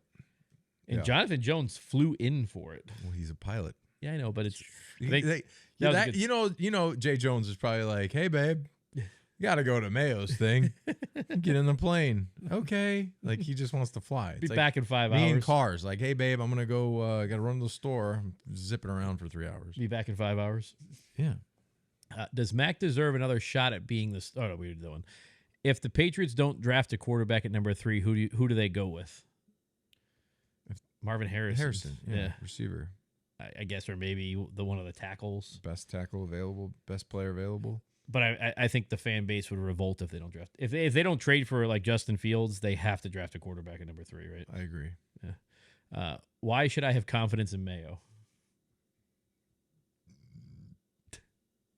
And Jonathan Jones flew in for it. Well, he's a pilot. Yeah, I know, but it's you know, Jay Jones is probably like, "Hey, babe, you got to go to Mayo's thing. Get in the plane, okay?" Like he just wants to fly. be It's back in 5 me hours. in cars, like, "Hey, babe, I'm gonna go. Got to run to the store. I'm zipping around for 3 hours." Be back in 5 hours. Yeah. Does Mac deserve another shot at being the? Oh no, we did that one. If the Patriots don't draft a quarterback at number 3, who do they go with? Marvin Harrison. Yeah, receiver. I guess, or maybe the one of the tackles. Best tackle available, best player available. But I think the fan base would revolt if they don't draft. If they don't trade for like Justin Fields, they have to draft a quarterback at number 3, right? I agree. Yeah. Why should I have confidence in Mayo?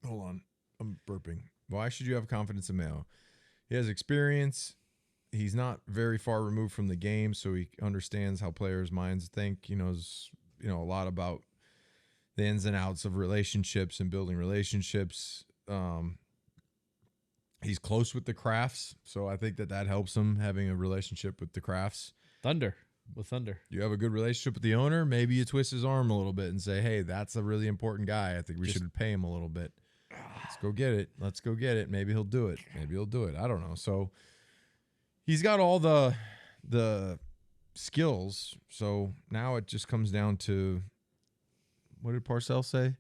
Hold on. I'm burping. Why should you have confidence in Mayo? He has experience. He's not very far removed from the game, so he understands how players' minds think. He knows, a lot about the ins and outs of relationships and building relationships. He's close with the Crafts, so I think that helps him having a relationship with the Crafts. Thunder. You have a good relationship with the owner. Maybe you twist his arm a little bit and say, "Hey, that's a really important guy. I think we should pay him a little bit. Let's go get it. Maybe he'll do it. I don't know." So he's got all the skills. So now it just comes down to, what did Parcells say?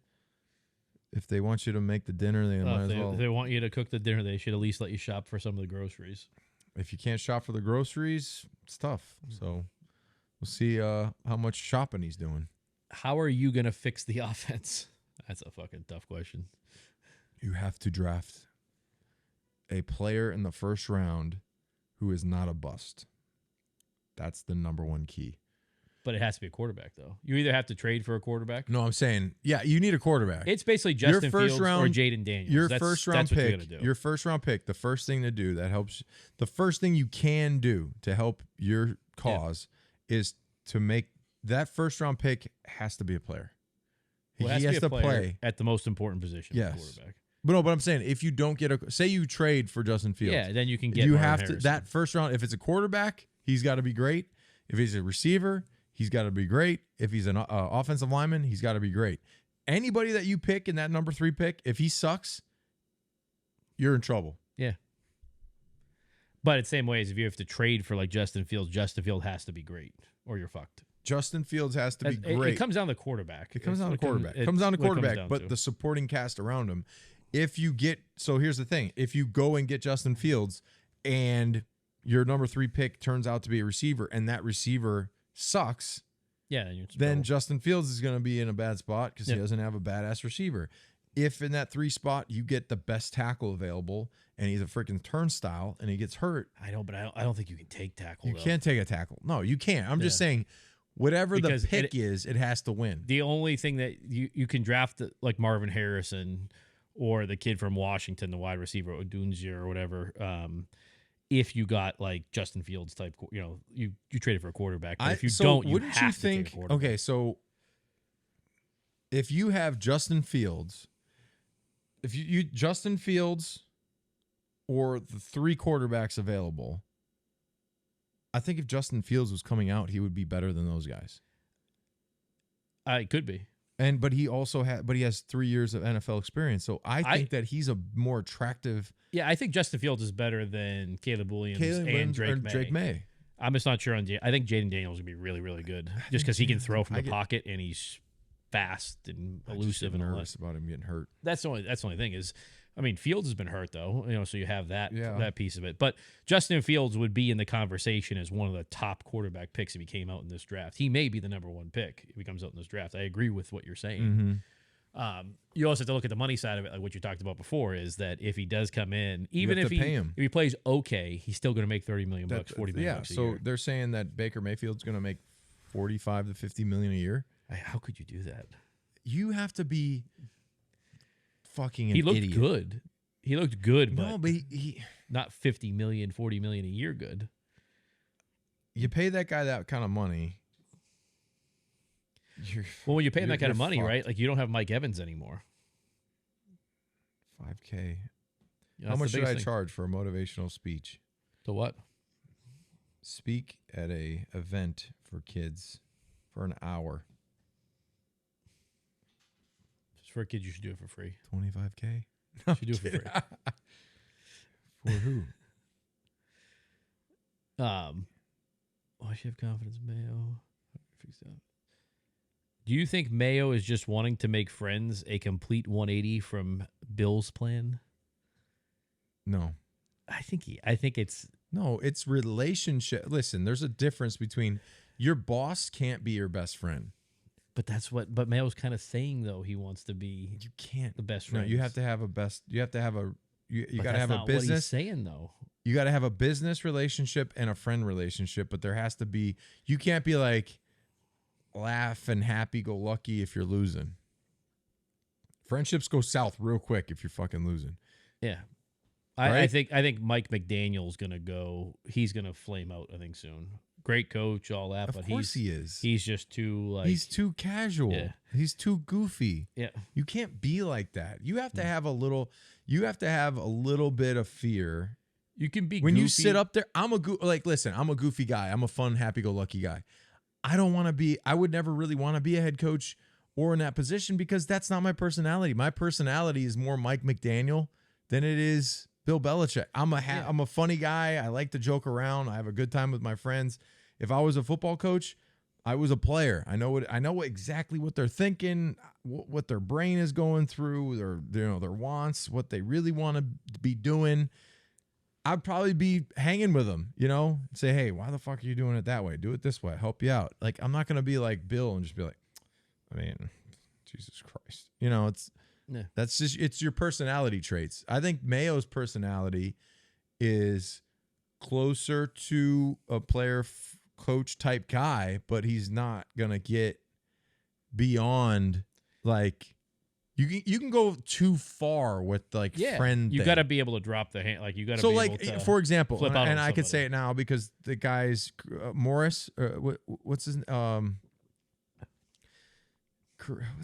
If they want you to make the dinner, they might as well. If they want you to cook the dinner, they should at least let you shop for some of the groceries. If you can't shop for the groceries, it's tough. So we'll see how much shopping he's doing. How are you going to fix the offense? That's a fucking tough question. You have to draft a player in the first round who is not a bust. That's the number one key. But it has to be a quarterback, though. You either have to trade for a quarterback. No, I'm saying, you need a quarterback. It's basically Justin Fields or Jaden Daniels. Your first round pick, the first thing to do that helps, the first thing you can do to help your cause is to make that first round pick has to be a player. He has to play at the most important position. Yes. Quarterback. But I'm saying if you don't get say you trade for Justin Fields, then you can get. You Marvin have Harrison. to that first round. If it's a quarterback, he's got to be great. If he's a receiver, he's got to be great. If he's an offensive lineman, he's got to be great. Anybody that you pick in that number 3 pick, if he sucks, you're in trouble. Yeah. But it's the same way as if you have to trade for like Justin Fields has to be great or you're fucked. Justin Fields has to be great. It comes down to quarterback. It comes down to quarterback. But the supporting cast around him. So here's the thing. If you go and get Justin Fields and your number 3 pick turns out to be a receiver and that receiver sucks, then Justin Fields is going to be in a bad spot because he doesn't have a badass receiver. If in that 3 spot you get the best tackle available and he's a freaking turnstile and he gets hurt. I know, but I don't think you can take tackle. You can't take a tackle. No, you can't. I'm just saying, whatever the pick is, it has to win. The only thing that you can draft like Marvin Harrison or the kid from Washington, the wide receiver, Odunze or whatever, if you got like Justin Fields type, you traded for a quarterback. But if you don't, you have to take a quarterback. Okay, so if you have Justin Fields, if you Justin Fields or the 3 quarterbacks available, I think if Justin Fields was coming out, he would be better than those guys. It could be. But he has 3 years of NFL experience. So I think that he's a more attractive. Yeah, I think Justin Fields is better than Caleb Williams and Drake May. I'm just not sure on I think Jaden Daniels would be really, really good just because he can throw from the pocket and he's fast and elusive and nervous about him getting hurt. That's the only thing is, I mean, Fields has been hurt though, so you have that piece of it. But Justin Fields would be in the conversation as one of the top quarterback picks if he came out in this draft. He may be the number 1 pick if he comes out in this draft. I agree with what you're saying. You also have to look at the money side of it, like what you talked about before, is that if he does come in, even have if to pay him. if he plays okay, he's still going to make $30 million, $40 million bucks a year. So they're saying that Baker Mayfield's going to make $45 to $50 million a year. How could you do that? You have to be fucking an He looked idiot. good. He looked good, but, No, but he not $50 million, $40 million a year good. you pay that guy that kind of money. Well, when you're paying that kind of you're money, fucked. right? Like you don't have Mike Evans anymore. $5K. Yeah, How that's much the should I biggest thing. charge for a motivational speech? To what? Speak at a event for kids for an hour. Just for a kid, you should do it for free. $25K. You should do it for free. For who? Why should have confidence in Mayo? Fix that. Do you think Mayo is just wanting to make friends a complete 180 from Bill's plan? No. I think it's No, it's relationship. Listen, there's a difference between your boss can't be your best friend. but Mayo's kind of saying though he wants to be You can't. the best No, friend. you have to have a best. You have to have a. You got to have a What he's business. saying though. You got to have a business relationship and a friend relationship, but there has to be. You can't be like laugh and happy go lucky if you're losing. Friendships go south real quick if you're fucking losing. Yeah. Right? I think Mike McDaniel's gonna go. He's gonna flame out. I think soon. Great coach, all that. Of but course he is. He's just too like. He's too casual. Yeah. He's too goofy. Yeah. You can't be like that. You have to have a little. You have to have a little bit of fear. You can be When you goofy. sit up there, listen, I'm a goofy guy. I'm a fun, happy-go-lucky guy. I don't want to be. I would never really want to be a head coach or in that position because that's not my personality. My personality is more Mike McDaniel than it is Bill Belichick. I'm a funny guy. I like to joke around. I have a good time with my friends. If I was a football coach, I was a player. I know exactly what they're thinking, what their brain is going through, their wants, what they really want to be doing. I'd probably be hanging with them, say, hey, why the fuck are you doing it that way? Do it this way. I'll help you out. Like, I'm not going to be like Bill and just be like, I mean, Jesus Christ. That's just, it's your personality traits. I think Mayo's personality is closer to a player coach type guy, but he's not going to get beyond like, you can go too far with like friend. You thing. got to be able to drop the hand. Like you got to. So be like able to for example, flip out and on I could somebody. say it now because the guy's Morris. What's his what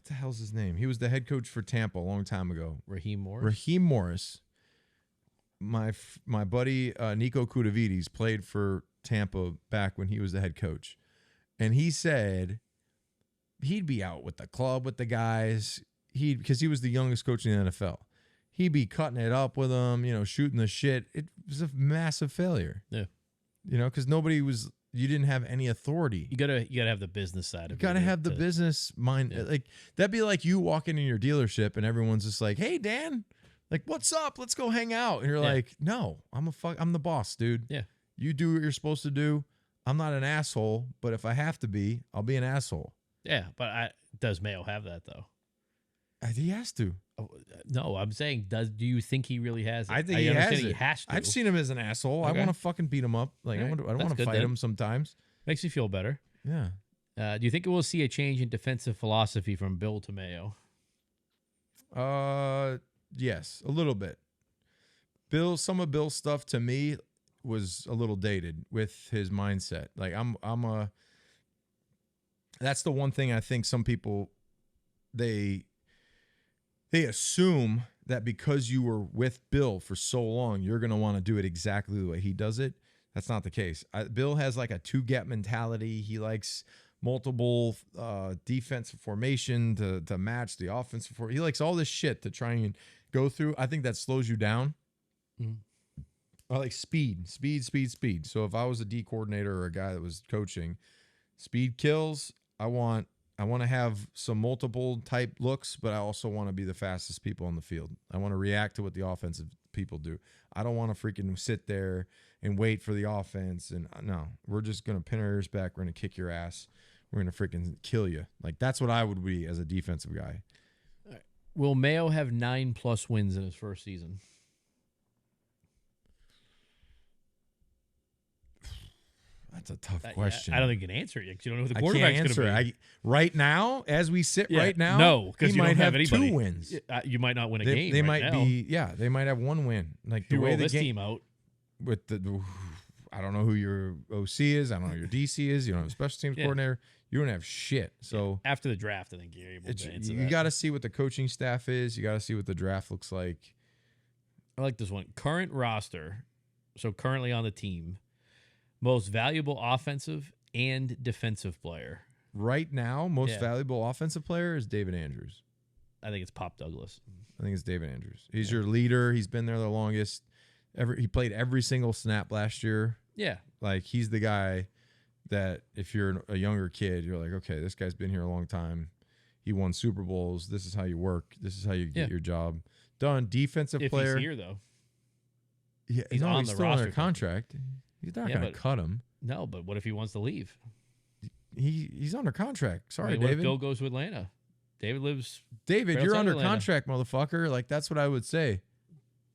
the hell's his name? He was the head coach for Tampa a long time ago. Raheem Morris. Raheem Morris. My buddy Nico Kudavides played for Tampa back when he was the head coach, and he said he'd be out with the club with the guys. Because he was the youngest coach in the NFL. He'd be cutting it up with them, shooting the shit. It was a massive failure. Yeah. Because you didn't have any authority. You gotta have the business side of it. You gotta have the business mind. Yeah. Like that'd be like you walking in your dealership and everyone's just like, "Hey, Dan, like what's up? Let's go hang out." And you're like, "No, I'm the boss, dude. Yeah. You do what you're supposed to do. I'm not an asshole, but if I have to be, I'll be an asshole." Yeah, but does Mayo have that though? He has to. No, I'm saying, do you think he really has it? I think he has understand it. he has to. I've seen him as an asshole. I Okay. want to fucking beat him up. Like All right. I don't That's want to good fight then. him sometimes. Makes you feel better. Yeah. Do you think we'll see a change in defensive philosophy from Bill to Mayo? Yes, a little bit. Some of Bill's stuff to me was a little dated with his mindset. Like that's the one thing I think some people they assume that because you were with Bill for so long, you're going to want to do it exactly the way he does it. That's not the case. Bill has like a two-gap mentality. He likes multiple defensive formation to match the offensive formation. He likes all this shit to try and go through. I think that slows you down. Mm-hmm. I like speed. So if I was a D coordinator or a guy that was coaching, speed kills. I want to have some multiple type looks, but I also want to be the fastest people on the field. I want to react to what the offensive people do. I don't want to freaking sit there and wait for the offense. And no, we're just going to pin our ears back. We're going to kick your ass. We're going to freaking kill you. Like that's what I would be as a defensive guy. All right. Will Mayo have 9+ wins in his first season? That's a tough question. I don't think you can answer it yet because you don't know who the I quarterback's can't going answer to be. Right now, as we sit right now, no, because you might don't have anybody. 2 wins. You might not win a game. They right might now. be, they might have 1 win. Like the You way roll the this game team out. with I don't know who your OC is. I don't know who your DC is. You don't have a special teams coordinator. You don't have shit. So after the draft, I think you're able to answer you got to see what the coaching staff is. You got to see what the draft looks like. I like this one. Current roster. So currently on the team. Most valuable offensive and defensive player. Right now, most valuable offensive player is David Andrews. I think it's Pop Douglas. I think it's David Andrews. He's your leader. He's been there the longest. He played every single snap last year. Yeah. Like, he's the guy that if you're a younger kid, you're like, okay, this guy's been here a long time. He won Super Bowls. This is how you work. This is how you get your job done. Defensive player. He's here, though. Yeah, he's on the still roster under contract. He's not going to cut him. No, but what if he wants to leave? He's under contract. Sorry, what David. if Bill goes to Atlanta? David, you're under contract, motherfucker. Like, that's what I would say.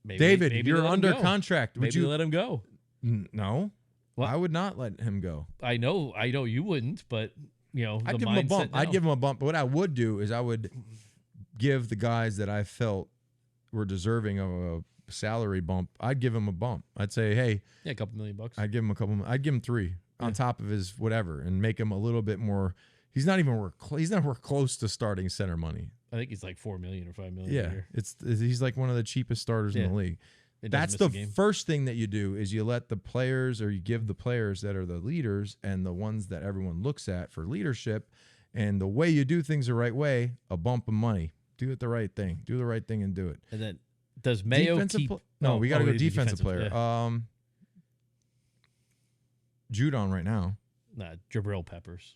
Maybe you're under contract. Would you let him go? No. Well, I would not let him go. I know you wouldn't, but I'd give him a bump. I'd give him a bump. But what I would do is I would give the guys that I felt were deserving of a salary bump. I'd give him a bump. I'd say, hey, a couple $1 million. I'd give him I'd give him 3 on top of his whatever and make him a little bit more. He's not even worth close to starting center money. I think he's like $4 million or $5 million. Yeah, he's like one of the cheapest starters in the league. That's the first thing that you do is you let the players, or you give the players that are the leaders and the ones that everyone looks at for leadership, and the way you do things the right way, a bump of money. Do it the right thing. Do the right thing and do it. And then does Mayo keep? No, we got to go defensive player. Yeah. Judon right now. Jabril Peppers.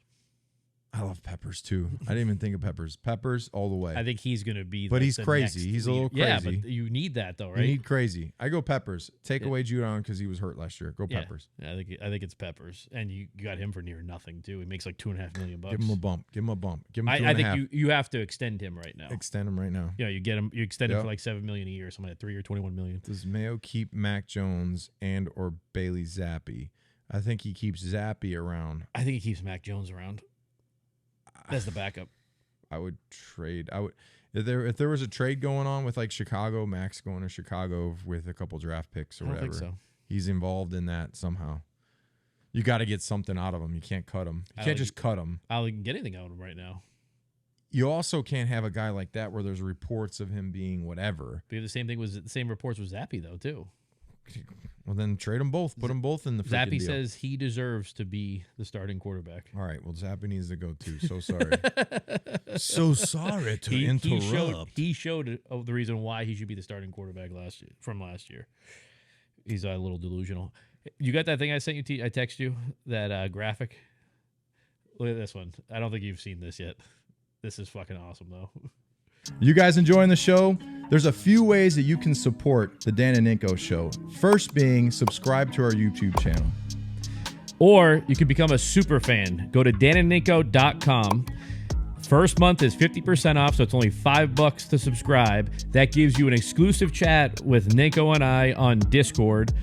I love Peppers too. I didn't even think of Peppers. Peppers all the way. I think he's going to be. But he's crazy. He's a little crazy. Yeah, but you need that though, right? You need crazy. I go Peppers. Take away Judon because he was hurt last year. Go Peppers. Yeah, I think it's Peppers, and you got him for near nothing too. He makes like $2.5 million. Give him a bump. Give him a bump. Give him. I think you have to extend him right now. Extend him right now. Yeah, you get him. You extend him for like $7 million a year, something like 3 or $21 million. Does Mayo keep Mac Jones and or Bailey Zappi? I think he keeps Zappi around. I think he keeps Mac Jones around. That's the backup. I would trade. If there was a trade going on with like Chicago, Max going to Chicago with a couple draft picks or whatever. Think so. He's involved in that somehow. You got to get something out of him. You can't cut him. You can't just cut him. I don't get anything out of him right now. You also can't have a guy like that where there's reports of him being whatever. But the same reports with Zappi though too. Well, then trade them both. Put them both in the freaking Zappi deal. says he deserves to be the starting quarterback. All right. Well, Zappi needs to go too. So sorry. So sorry to interrupt. He showed the reason why he should be the starting quarterback last year. He's a little delusional. You got that thing I sent you? I text you that graphic. Look at this one. I don't think you've seen this yet. This is fucking awesome though. You guys enjoying the show? There's a few ways that you can support the Dan and Ninko Show. First being subscribe to our YouTube channel. Or you can become a super fan. Go to danandninko.com. First month is 50% off, so it's only $5 to subscribe. That gives you an exclusive chat with Ninko and I on Discord,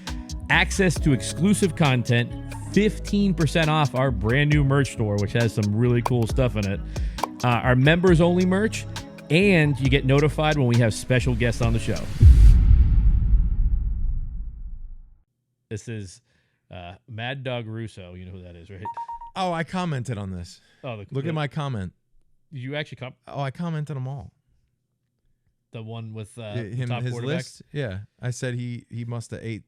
access to exclusive content, 15% off our brand new merch store, which has some really cool stuff in it, our members only merch, and you get notified when we have special guests on the show. This is Mad Dog Russo. You know who that is, right? Oh, I commented on this. Look at my comment. Did you actually I commented them all. The one with him, top his quarterback? list? Yeah. I said he must have ate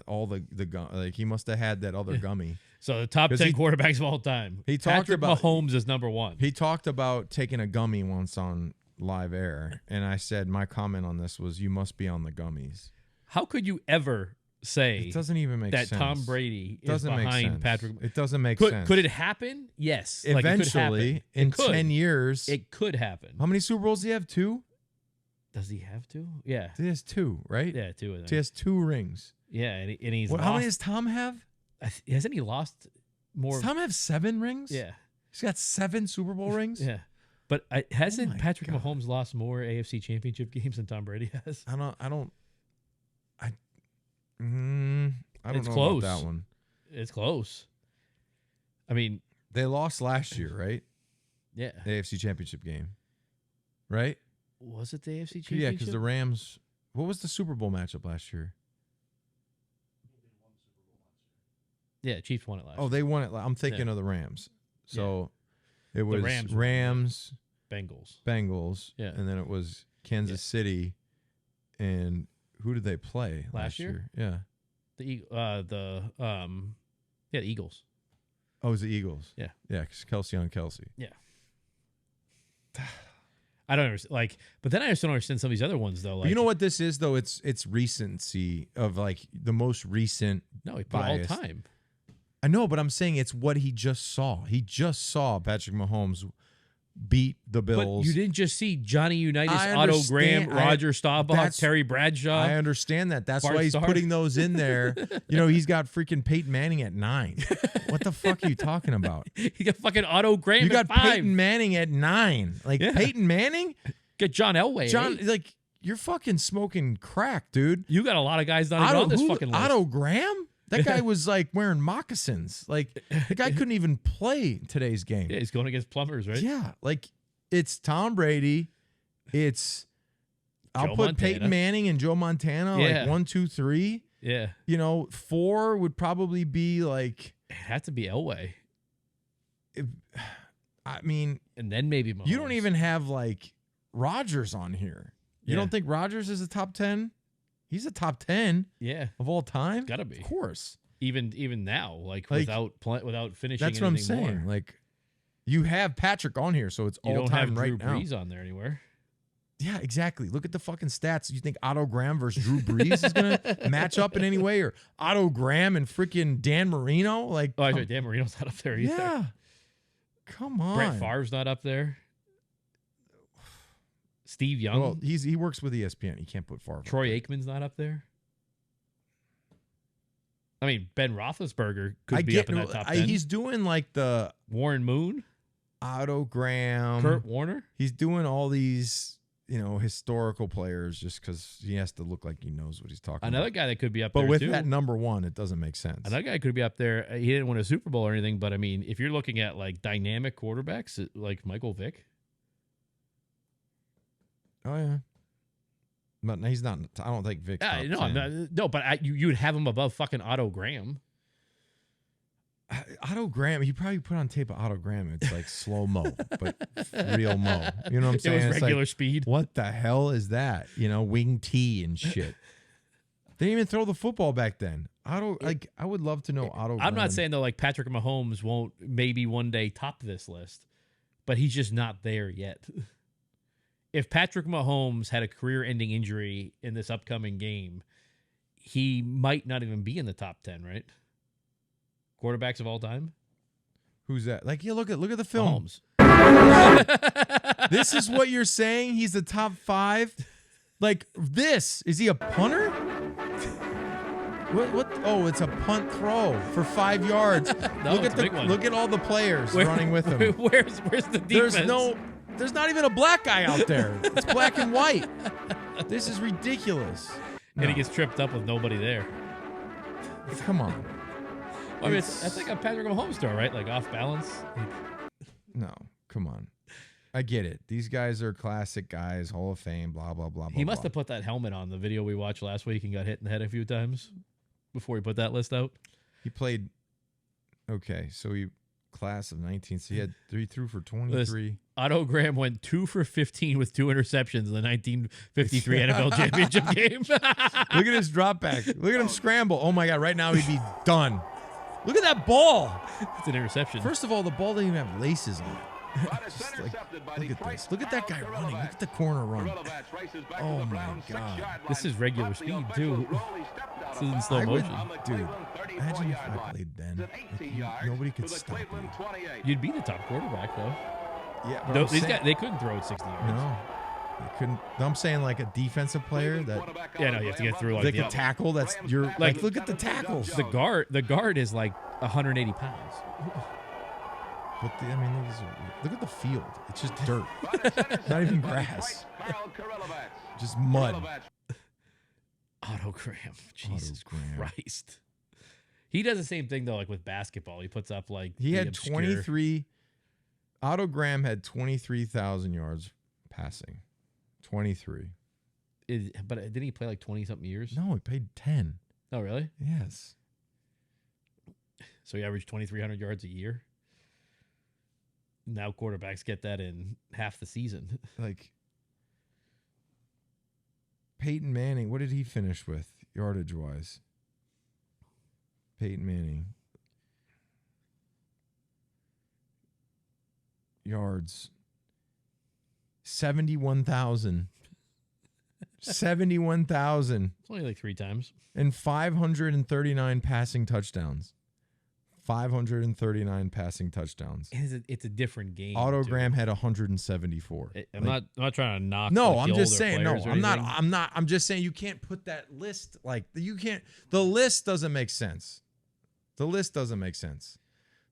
all the gum. Like, he must have had that other gummy. So the top 10 quarterbacks of all time. He talked Patrick about Mahomes is number 1. He talked about taking a gummy once on live air, and I said my comment on this was, you must be on the gummies. How could you ever say it doesn't even make that sense. Tom Brady is make behind sense. Patrick? It doesn't make sense. Could it happen? Yes. Eventually, in 10 years. It could happen. How many Super Bowls do you have? 2? Does he have 2? Yeah. He has 2, right? Yeah, 2 of them. He has 2 rings. Yeah, and he's how many does Tom have? Hasn't he lost more? Does Tom have 7 rings? Yeah. He's got 7 Super Bowl rings? Yeah. But hasn't Patrick Mahomes lost more AFC Championship games than Tom Brady has? I don't know close. about that one. It's close. I mean, they lost last year, right? Yeah. The AFC Championship game, right? Was it the AFC Championship? Yeah, because the Rams. What was the Super Bowl matchup last year? Yeah, Chiefs won it last year. Oh, they won it. I'm thinking of the Rams. So it was Rams, Bengals. Yeah. And then it was Kansas City. And who did they play last year? Yeah. The Eagles. Oh, it was the Eagles. Yeah. Yeah, because Kelsey on Kelsey. Yeah. I don't understand. But then I just don't understand some of these other ones though. You know what this is though? It's recency of the most recent. No, he put all time. I know, but I'm saying it's what he just saw. He just saw Patrick Mahomes beat the Bills. But you didn't just see Johnny Unitas, Otto Graham, Roger Staubach, Terry Bradshaw. I understand that. That's why he's putting those in there. He's got freaking Peyton Manning at 9. What the fuck are you talking about? You got fucking Otto Graham at 5. You got 5. Peyton Manning at 9. Peyton Manning? Get John Elway. You're fucking smoking crack, dude. You got a lot of guys not even on this fucking list. Otto Graham? That guy was wearing moccasins. The guy couldn't even play today's game. Yeah, he's going against plumbers, right? Yeah, it's Tom Brady. I'll put Peyton Manning and Joe Montana 1, 2, 3. Yeah. 4 would probably be it had to be Elway. And then maybe Mahomes. You don't even have Rodgers on here. You don't think Rodgers is a top 10? He's a top 10 of all time. Gotta be. Of course. Even now, without finishing. That's what I'm saying. More. You have Patrick on here, so it's all time right now. You don't have Drew Brees on there anywhere. Yeah, exactly. Look at the fucking stats. You think Otto Graham versus Drew Brees is going to match up in any way? Or Otto Graham and freaking Dan Marino? Dan Marino's not up there either. Yeah. Come on. Brett Favre's not up there. Steve Young. Well, he works with ESPN. He can't put Favre. Troy Aikman's not up there. I mean, Ben Roethlisberger could be up in that top 10. He's doing the Warren Moon, Otto Graham, Kurt Warner. He's doing all these, historical players just because he has to look like he knows what he's talking about. Another guy that could be up there, but with too. that number 1, it doesn't make sense. Another guy could be up there. He didn't win a Super Bowl or anything, but I mean, if you're looking at dynamic quarterbacks like Michael Vick. Oh yeah, but he's not. I don't think Vic. No, but you would have him above fucking Otto Graham. Otto Graham, he probably put on tape of Otto Graham. It's slow mo, but real mo. You know what I'm saying? It was regular speed. What the hell is that? Wing T and shit. They didn't even throw the football back then. I would love to know Otto. I'm not saying though, Patrick Mahomes won't maybe one day top this list, but he's just not there yet. If Patrick Mahomes had a career-ending injury in this upcoming game, he might not even be in the top 10, right? Quarterbacks of all time? Who's that? Look at the film. Mahomes. This is what you're saying? He's the top 5? This. Is he a punter? What? Oh, it's a punt throw for 5 yards. No, look at all the players running with him. Where's the defense? There's not even a black guy out there. It's black and white. This is ridiculous. And he gets tripped up with nobody there. Come on. I mean, that's like a Patrick Mahomes throw, right? Off balance. No, come on. I get it. These guys are classic guys, Hall of Fame, blah, blah, blah, blah. He must have put that helmet on the video we watched last week and got hit in the head a few times before he put that list out. He played. Okay, so he class of 19. So he had 3 threw for 23. Otto Graham went 2 for 15 with 2 interceptions in the 1953 NFL championship game. Look at his drop back. Look at him scramble. Oh my God! Right now he'd be done. Look at that ball. It's an interception. First of all, the ball didn't even have laces on it. Look at this. Look at that guy running. Look at the corner run. Oh my God. This is regular speed too. This is in slow motion. Dude, imagine if I played then. Nobody could stop me. You'd be the top quarterback though. Yeah, but these guys, they couldn't throw it 60 yards. No. They couldn't. I'm saying a defensive player that. Yeah, no, you have to get through the tackle. That's your look at the tackles. The guard is 180 pounds. But look at the field. It's just dirt. Not even grass. Just mud. Autogram. Jesus Christ. He does the same thing though, like with basketball. He puts up like he had 23. Autogram had 23,000 yards passing. 23. But didn't he play like 20 something years? No, he played 10. Oh, really? Yes. So he averaged 2,300 yards a year. Now quarterbacks get that in half the season. Like Peyton Manning, what did he finish with yardage wise? Peyton Manning. Yards. 71,000. 71,000. It's only like 3 times. And 539 passing touchdowns. 539 passing touchdowns. It's a different game. Autogram had 174. I'm not trying to knock. No, I'm just saying. No, I'm not. I'm just saying you can't put that list like you can't. The list doesn't make sense. The list doesn't make sense.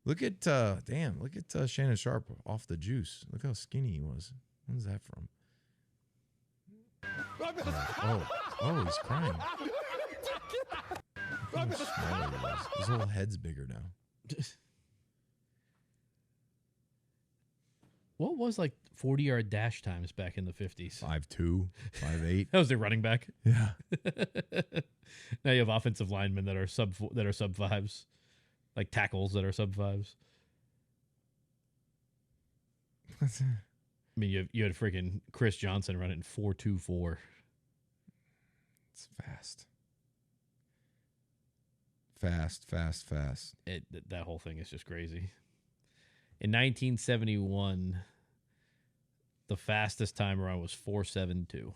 Look at Look at Shannon Sharp off the juice. Look how skinny he was. When's that from? Oh, he's crying. Look how smaller he was. His whole head's bigger now. What was like 40-yard dash times back in the 50s? 5'2", 5'8". That was their running back. Yeah. Now you have offensive linemen that are sub 5s, like tackles that are sub 5s. I mean, you had freaking Chris Johnson running 4.24. It's fast. Fast. That whole thing is just crazy. In 1971, the fastest time around was 4.72.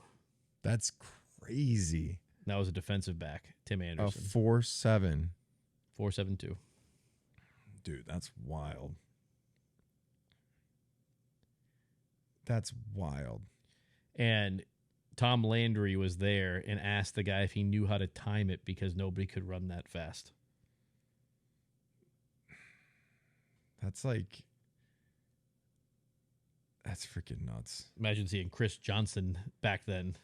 That's crazy. That was a defensive back, Tim Anderson. 4.7. 4.72. Dude, that's wild. That's wild. And Tom Landry was there and asked the guy if he knew how to time it because nobody could run that fast. That's freaking nuts. Imagine seeing Chris Johnson back then.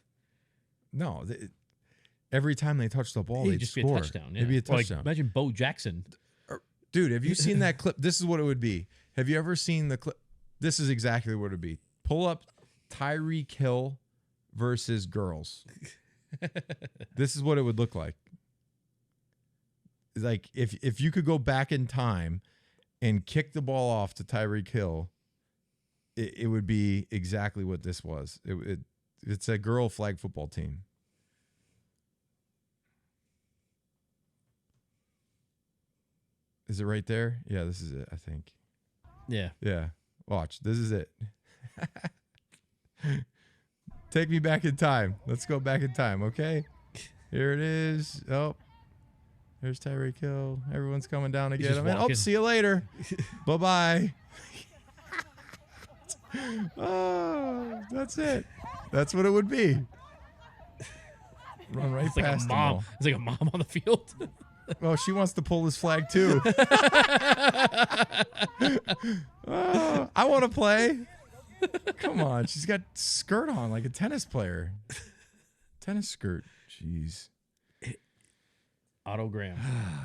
No, every time they touch the ball, they'd just score. Be a touchdown. Yeah. It'd be a touchdown. Like, imagine Bo Jackson. Dude, have you seen that clip? This is what it would be. Have you ever seen the clip? This is exactly what it would be. Pull up Tyreek Hill versus girls. This is what it would look like. Like if you could go back in time and kick the ball off to Tyreek Hill, it would be exactly what this was. It's a girl flag football team. Is it right there? Yeah, this is it, I think. Yeah. Yeah. Watch. This is it. Take me back in time. Let's go back in time, okay? Here it is. Oh, there's Tyreek Hill. Everyone's coming down to get him. Oh, see you later. Bye-bye. Oh, that's it. That's what it would be. Run right past like a mom. It's like a mom on the field. Oh, she wants to pull this flag too. Oh, I want to play. Come on. She's got skirt on like a tennis player. Tennis skirt. Jeez. Autogram.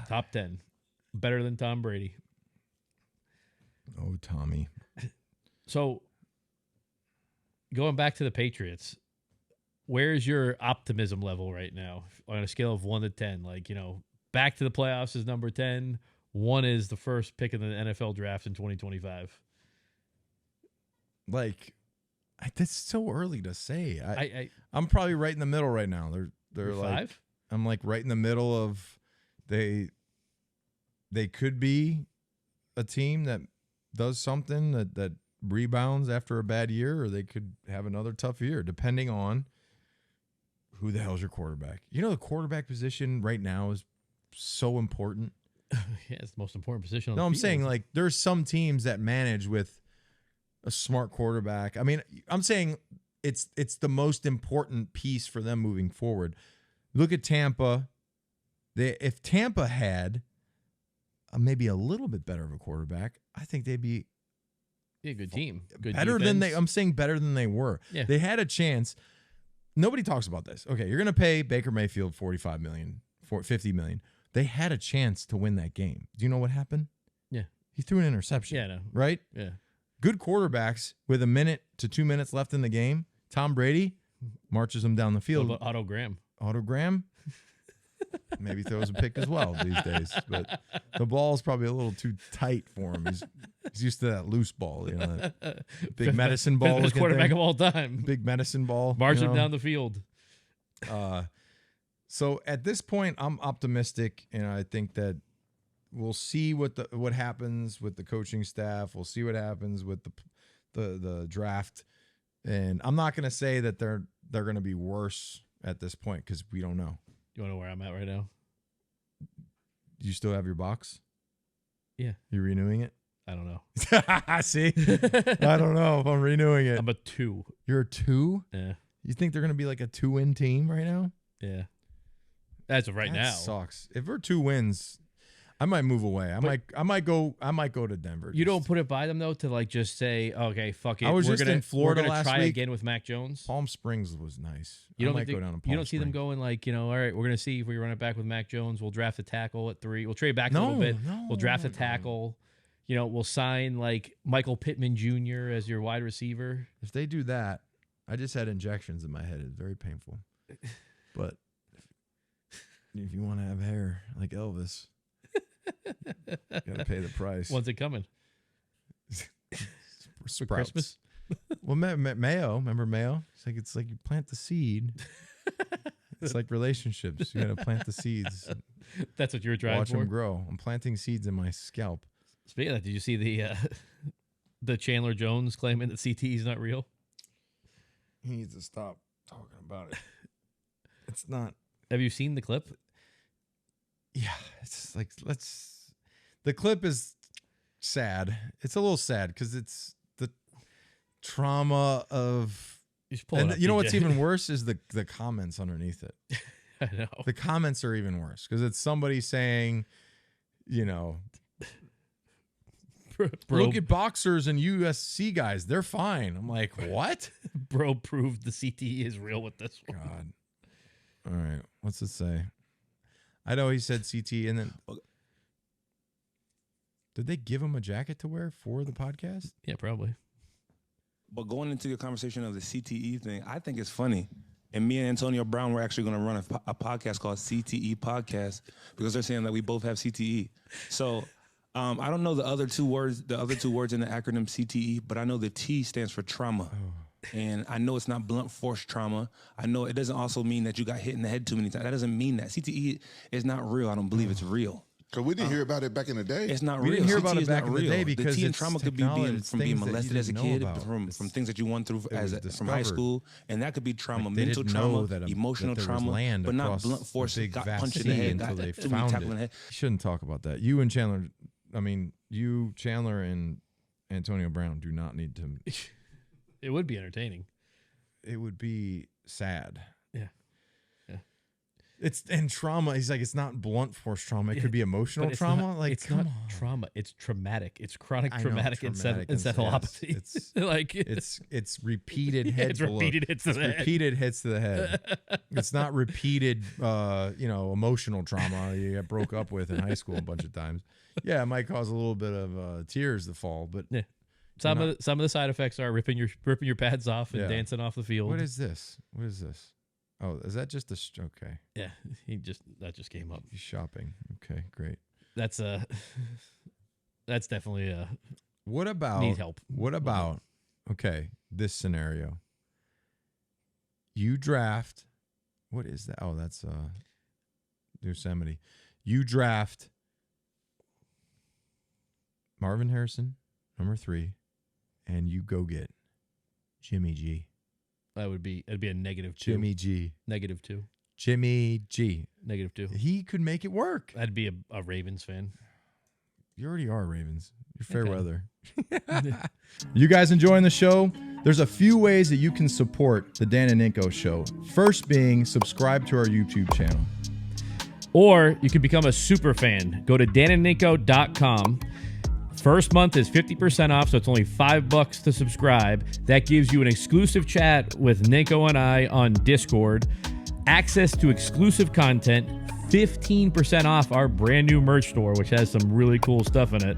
Top 10. Better than Tom Brady. Oh, Tommy. So, going back to the Patriots, where's your optimism level right now on a scale of 1 to 10? Like, back to the playoffs is number 10. 1 is the first pick in the NFL draft in 2025. Like, that's so early to say. I'm I probably right in the middle right now. They're like 5? I'm like right in the middle of they could be a team that does something that rebounds after a bad year, or they could have another tough year, depending on who the hell's your quarterback. The quarterback position right now is so important. Yeah, it's the most important position on No, the I'm field. saying like there's some teams that manage with a smart quarterback. I mean, I'm saying it's the most important piece for them moving forward. Look at Tampa. If Tampa had maybe a little bit better of a quarterback, I think they'd be Yeah, good team. Good better defense. than I'm saying better than they were. Yeah. They had a chance. Nobody talks about this. Okay, you're going to pay Baker Mayfield $45 million, $50 million. They had a chance to win that game. Do you know what happened? Yeah. He threw an interception. Yeah, I know. Right? Yeah. Good quarterbacks with 1 minute to 2 minutes left in the game. Tom Brady marches them down the field. What about Otto Graham? Otto Graham maybe throws a pick as well these days, but the ball's probably a little too tight for him. He's used to that loose ball, you know, that big medicine ball. Best quarterback of all time. Big medicine ball. March him down the field. So at this point, I'm optimistic, and I think that we'll see what happens with the coaching staff. We'll see what happens with the draft, and I'm not going to say that they're going to be worse at this point because we don't know. You want to know where I'm at right now? Do you still have your box? Yeah. You renewing it? I don't know. See? I don't know if I'm renewing it. I'm a 2. You're a 2? Yeah. You think they're going to be like a 2-win team right now? Yeah. As of right now. Sucks. If we're 2 wins, I might move away. I might go to Denver. You don't put it by them though to like just say, okay, fuck it. I was we're just gonna, in Florida we're gonna last try week. again with Mac Jones. Palm Springs was nice. You I don't might go down to Palm You don't see them Springs. going like, all right, we're gonna see if we run it back with Mac Jones. We'll draft a tackle at 3. We'll trade back a little bit. We'll draft a tackle. We'll sign like Michael Pittman Jr. as your wide receiver. If they do that, I just had injections in my head. It's very painful. But if you want to have hair like Elvis, you got to pay the price. When's it coming? For Christmas? Well, Mayo, remember Mayo? It's like you plant the seed. It's like relationships. You got to plant the seeds. That's what you were driving Watch for? them grow. I'm planting seeds in my scalp. Speaking of that, did you see the Chandler Jones claiming that CTE is not real? He needs to stop talking about it. It's not. Have you seen the clip? Yeah, it's like the clip is sad. It's a little sad because it's the trauma of. And you know what's even worse is the comments underneath it. I know. The comments are even worse because it's somebody saying, look at boxers and UFC guys. They're fine. I'm like, what? Bro proved the CTE is real with this one. God. All right. What's it say? I know he said CTE, and then did they give him a jacket to wear for the podcast? Yeah, probably. But going into your conversation of the CTE thing, I think it's funny. And me and Antonio Brown, we're actually going to run a podcast called CTE Podcast because they're saying that we both have CTE. So I don't know the other two words in the acronym CTE, but I know the T stands for trauma. Oh. And I know it's not blunt force trauma. I know it doesn't also mean that you got hit in the head too many times. That doesn't mean that. CTE is not real. I don't believe it's real. Because we didn't hear about it back in the day. It's not real. We didn't hear about CTE it back in the day because the T and trauma could be from being molested as a kid, from things that you went through from high school, and that could be trauma, mental trauma, emotional trauma, but not blunt force. Got punched in the head, got too many tackles in the head. You shouldn't talk about that. You and Chandler, Chandler and Antonio Brown do not need to. It would be entertaining. It would be sad. Yeah. It's and trauma. He's like, it's not blunt force trauma. It could be emotional trauma. Not, like, it's not trauma. It's traumatic. It's chronic traumatic encephalopathy. It's like it's repeated head. It's repeated hits to the head. Repeated hits to the head. It's not repeated, emotional trauma you got broke up with in high school a bunch of times. Yeah, it might cause a little bit of tears to fall, but yeah. Some of the side effects are ripping your pads off and dancing off the field. What is this? Oh, is that just okay? Yeah, that just came up. He's shopping. Okay, great. That's definitely What about need help? What about this scenario? You draft. What is that? Oh, that's Yosemite. You draft Marvin Harrison, number 3, and you go get Jimmy G. It'd be a -2. Jimmy G. -2. Jimmy G. -2. He could make it work. I'd be a Ravens fan. You already are Ravens. You're fair weather. You guys enjoying the show? There's a few ways that you can support the Dan and Ninko Show. First being subscribe to our YouTube channel. Or you can become a super fan. Go to danandninko.com. First month is 50% off, so it's only $5 to subscribe. That gives you an exclusive chat with Ninko and I on Discord, access to exclusive content, 15% off our brand new merch store, which has some really cool stuff in it,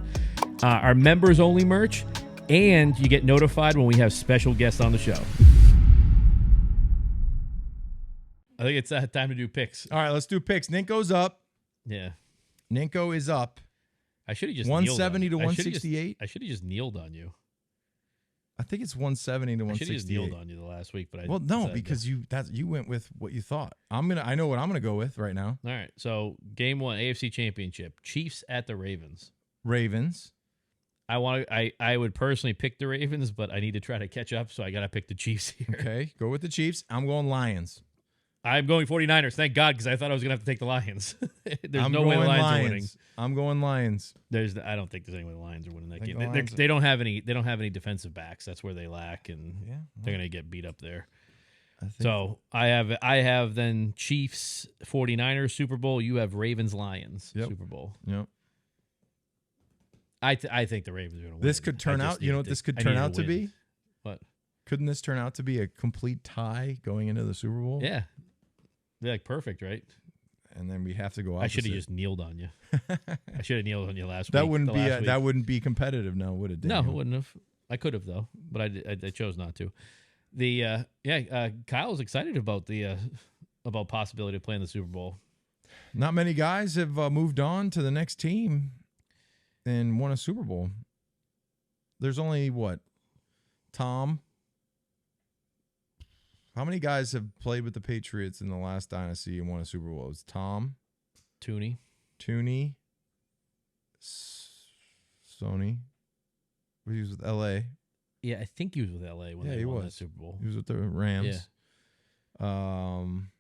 our members only merch, and you get notified when we have special guests on the show. I think it's time to do picks. All right, let's do picks. Ninko's up. Yeah. Ninko is up. I should have just 170 to 168. I should have just kneeled on you. I think it's 170 to 168. I should have just kneeled on you the last week, but because you went with what you thought. I know what I'm gonna go with right now. All right. So game 1, AFC Championship, Chiefs at the Ravens. Ravens. I would personally pick the Ravens, but I need to try to catch up, so I gotta pick the Chiefs here. Okay, go with the Chiefs. I'm going Lions. I'm going 49ers. Thank God, because I thought I was going to have to take the Lions. There's no way the Lions are winning. I'm going Lions. I don't think there's any way the Lions are winning that game. They don't have any defensive backs. That's where they lack, and they're going to get beat up there. So I have then Chiefs 49ers Super Bowl. You have Ravens Lions Super Bowl. Yep. I think the Ravens are going to win. This could turn out. You know what this could turn out to be? What? Couldn't this turn out to be a complete tie going into the Super Bowl? Yeah. They're like perfect, right? And then we have to go opposite. I should have just kneeled on you. I should have kneeled on you last week. That wouldn't be competitive now, would it? Daniel? No, it wouldn't have. I could have though, but I chose not to. Kyle's excited about about possibility of playing the Super Bowl. Not many guys have moved on to the next team and won a Super Bowl. There's only Tom. How many guys have played with the Patriots in the last dynasty and won a Super Bowl? It was Tom, Tooney, Sony. He was with LA. Yeah, I think he was with LA when they won that Super Bowl. He was with the Rams. Yeah. I'm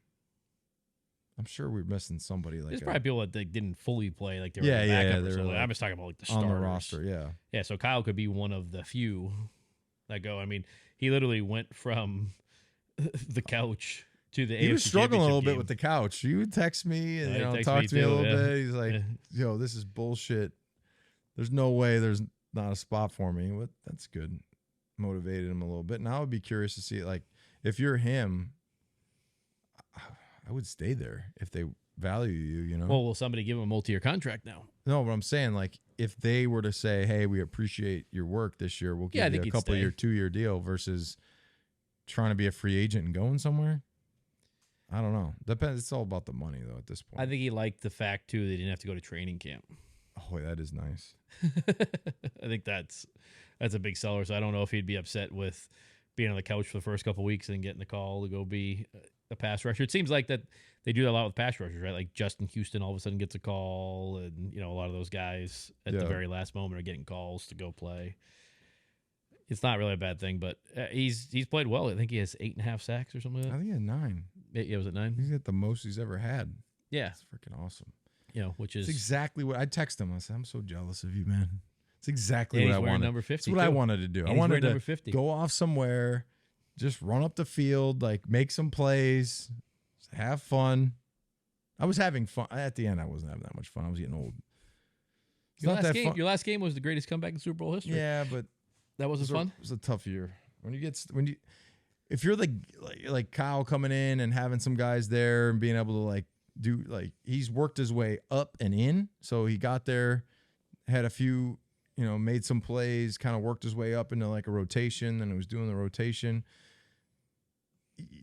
sure we're missing somebody like. There's probably people that didn't fully play, like they were backup or something. I'm just talking about like the starters on the roster. Yeah. Yeah. So Kyle could be one of the few that go. I mean, he literally went from the couch to the. He was struggling a little bit game. with the couch. You would text me and talk to me a little bit. He's like, this is bullshit. There's no way there's not a spot for me. But that's good. Motivated him a little bit. Now I would be curious to see, like, if you're him, I would stay there if they value you. Well, will somebody give him a multi-year contract now? No, but I'm saying, like, if they were to say, hey, we appreciate your work this year, we'll give you a couple year, 2-year deal versus trying to be a free agent and going somewhere. I don't know. Depends. It's all about the money, though, at this point. I think he liked the fact, too, that he didn't have to go to training camp. Oh, that is nice. I think that's a big seller, so I don't know if he'd be upset with being on the couch for the first couple of weeks and then getting the call to go be a pass rusher. It seems like that they do that a lot with pass rushers, right? Like Justin Houston all of a sudden gets a call, and a lot of those guys at the very last moment are getting calls to go play. It's not really a bad thing, but he's played well. I think he has 8.5 sacks or something like that. I think he had 9. Yeah, was it 9? He's got the most he's ever had. Yeah. It's freaking awesome. Which is... It's exactly what... I text him. I said, I'm so jealous of you, man. It's exactly what I wanted. Number 50, it's what I wanted to do. And I wanted to 50. Go off somewhere, just run up the field, like make some plays, have fun. I was having fun. At the end, I wasn't having that much fun. I was getting old. Your last game was the greatest comeback in Super Bowl history. Yeah, but that wasn't fun. It was a tough year. If you're like Kyle coming in and having some guys there and being able to he's worked his way up and in. So he got there, had a few, made some plays, kind of worked his way up into like a rotation, and he was doing the rotation.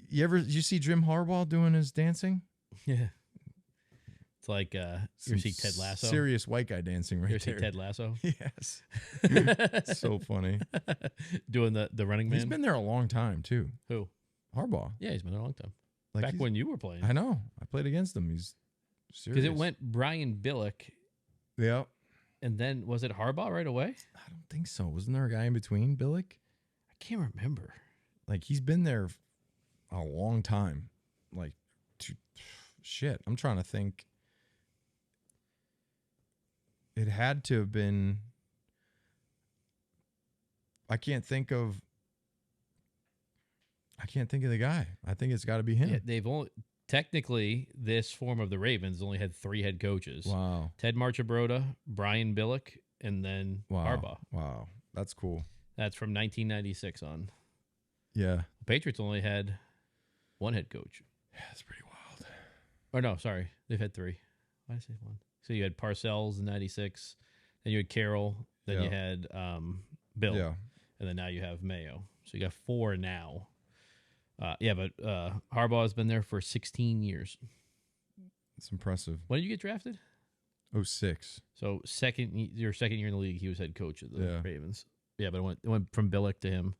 You see Jim Harbaugh doing his dancing? Yeah. It's like you see Ted Lasso. Serious white guy dancing right there. You see Ted Lasso? Yes. It's so funny. Doing the running man. He's been there a long time too. Who? Harbaugh. Yeah, he's been there a long time. Back when you were playing. I know. I played against him. He's serious. Because it went Brien Billick. Yeah. And then was it Harbaugh right away? I don't think so. Wasn't there a guy in between Billick? I can't remember. Like, he's been there a long time. Like, shit. I'm trying to think. It had to have been. I can't think of the guy. I think it's got to be him. Yeah, they've only technically this form of the Ravens only had 3 head coaches. Wow. Ted Marchibroda, Brien Billick, and then Wow. Harbaugh. Wow. That's cool. That's from 1996 on. Yeah. The Patriots only had one head coach. Yeah, that's pretty wild. Or no, sorry. They've had three. Why did I say one? So you had Parcells in 96, then you had Carroll, then you had Bill, and then now you have Mayo. So you got four now. But Harbaugh has been there for 16 years. It's impressive. When did you get drafted? 06. So your second year in the league, he was head coach of the Ravens. Yeah, but it went from Billick to him.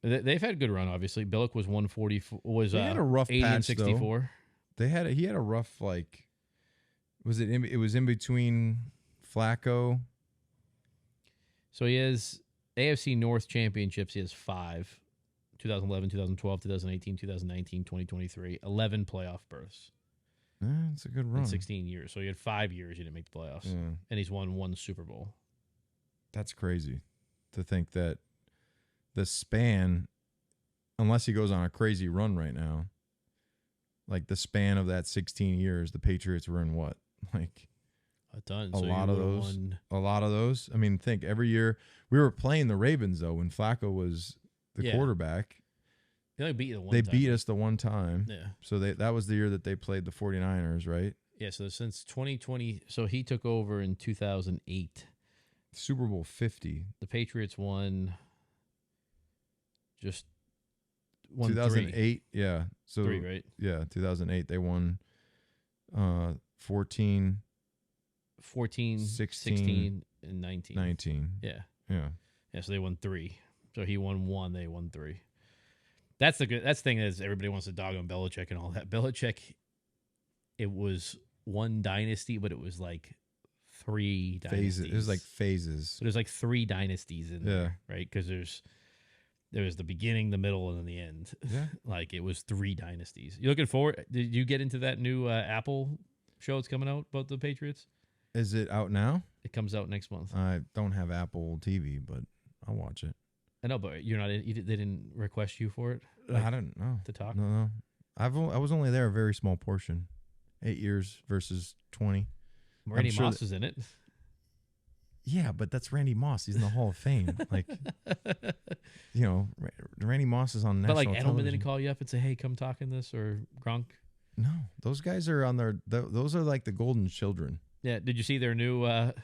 They've had a good run, obviously. Billick was 144. They had a rough 80 patch, and 64. Though. He had a rough it was in between Flacco. So he has AFC North championships. He has 5. 2011, 2012, 2018, 2019, 2023. 11 playoff berths. It's a good run. In 16 years. So he had 5 years he didn't make the playoffs. Yeah. And he's won 1 Super Bowl. That's crazy to think that the span, unless he goes on a crazy run right now, like the span of that 16 years, the Patriots were in what? Like a ton. A lot of those. I mean, think every year we were playing the Ravens though when Flacco was the quarterback. They only beat you the one They time. beat us the one time. Yeah. So that was the year that they played the 49ers, right? Yeah, so since 2020, so he took over in 2008. Super Bowl 50. The Patriots won 2008, 3. yeah. So 3, right? Yeah, 2008 they won 14, 16, and 19. 19. Yeah. Yeah. Yeah, so they won 3. So he won 1, they won 3. That's the thing is everybody wants to dog on Belichick and all that. Belichick, it was one dynasty, but it was like 3 dynasties. It was like phases. So there's like 3 dynasties in there, right? Because there was the beginning, the middle, and then the end. Yeah. Like it was 3 dynasties. You looking forward? Did you get into that new Apple show that's coming out about the Patriots? Is it out now? It comes out next month. I don't have Apple TV, but I'll watch it. I know, but you're not. They didn't request you for it. I don't know to talk. No. I was only there a very small portion, 8 years versus 20. Randy Moss is in it. Yeah, but that's Randy Moss. He's in the Hall of Fame. Like, Randy Moss is on national television. But like Edelman didn't call you up and say, "Hey, come talk in this," or Gronk. No, those guys are on those are like the golden children. Yeah. Did you see their new? I've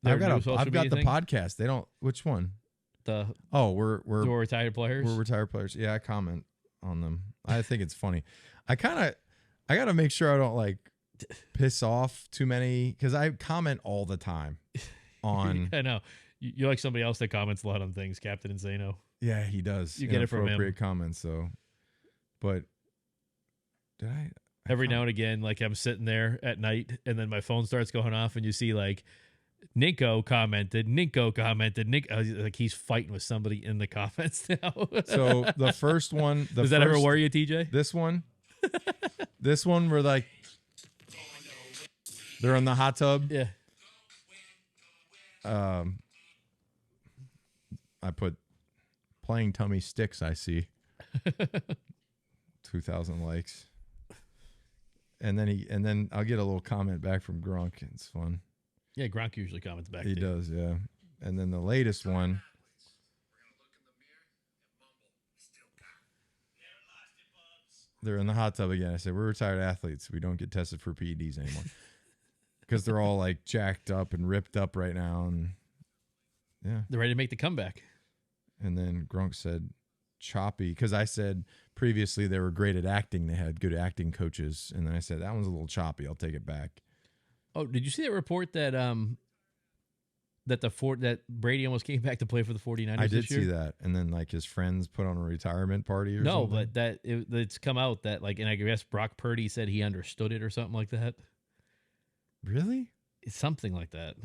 got the podcast. They don't. Which one? We're retired players. We're retired players. Yeah, I comment on them. I think it's funny. I got to make sure I don't like piss off too many because I comment all the time on. I know you're like somebody else that comments a lot on things. Captain Insano. Yeah, he does. You get it from him. Inappropriate comments. So, but did I? Every now and again, like I'm sitting there at night, and then my phone starts going off, and you see like. Ninko commented, like he's fighting with somebody in the comments now. So the first one, does that ever worry you, TJ? This one, we're like, they're in the hot tub. Yeah. I put playing tummy sticks. I see 2,000 likes, and then I'll get a little comment back from Gronk. It's fun. Yeah, Gronk usually comments back. He does, yeah. And then the latest one. They're in the hot tub again. I said, we're retired athletes. We don't get tested for PEDs anymore. Because they're all like jacked up and ripped up right now. And yeah. They're ready to make the comeback. And then Gronk said, choppy. Because I said previously they were great at acting. They had good acting coaches. And then I said, that one's a little choppy. I'll take it back. Oh, did you see that report that that Brady almost came back to play for the 49ers I this did year? see that. And then like his friends put on a retirement party or something? No, but it's come out that like, and I guess Brock Purdy said he understood it or something like that. Really? It's something like that.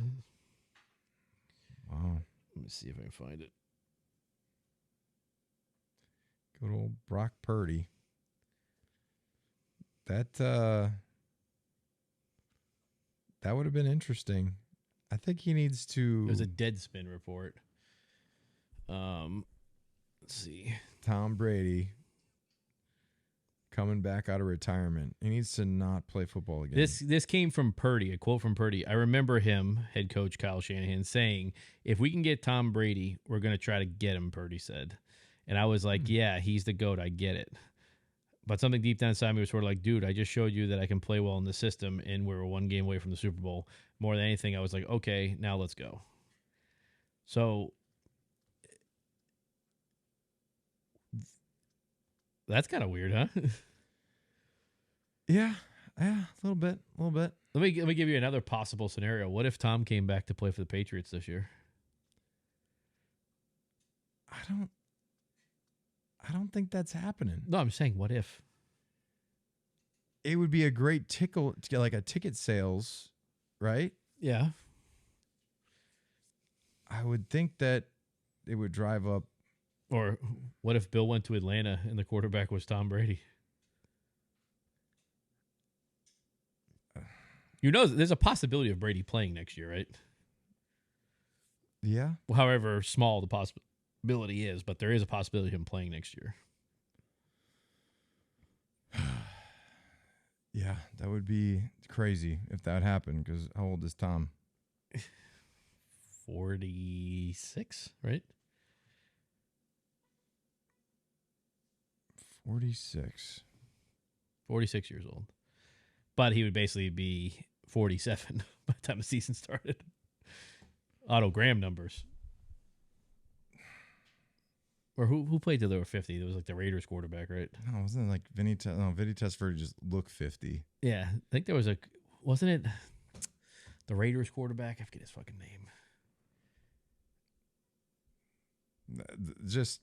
Wow. Let me see if I can find it. Good old Brock Purdy. That would have been interesting. I think he needs to. It was a Deadspin report. Let's see. Tom Brady coming back out of retirement. He needs to not play football again. This came from Purdy, a quote from Purdy. I remember him, head coach Kyle Shanahan, saying, if we can get Tom Brady, we're going to try to get him, Purdy said. And I was like, yeah, he's the GOAT. I get it. But something deep down inside me was sort of like, dude, I just showed you that I can play well in the system, and we're one game away from the Super Bowl. More than anything, I was like, okay, now let's go. So that's kind of weird, huh? Yeah, a little bit. Let me give you another possible scenario. What if Tom came back to play for the Patriots this year? I don't think that's happening. No, I'm saying, what if? It would be a great tickle to get like a ticket sales, right? Yeah. I would think that it would drive up. Or what if Bill went to Atlanta and the quarterback was Tom Brady? You know, there's a possibility of Brady playing next year, right? Yeah. However small the possibility is, but there is a possibility of him playing next year. Yeah, that would be crazy if that happened, because how old is Tom? 46, right? 46. 46 years old. But he would basically be 47 by the time the season started. Otto Graham numbers. Or who played till they were 50? It was like the Raiders quarterback, right? No, wasn't it like Vinny Testaverde just looked 50. Yeah, I think there was wasn't it the Raiders quarterback? I forget his fucking name. Just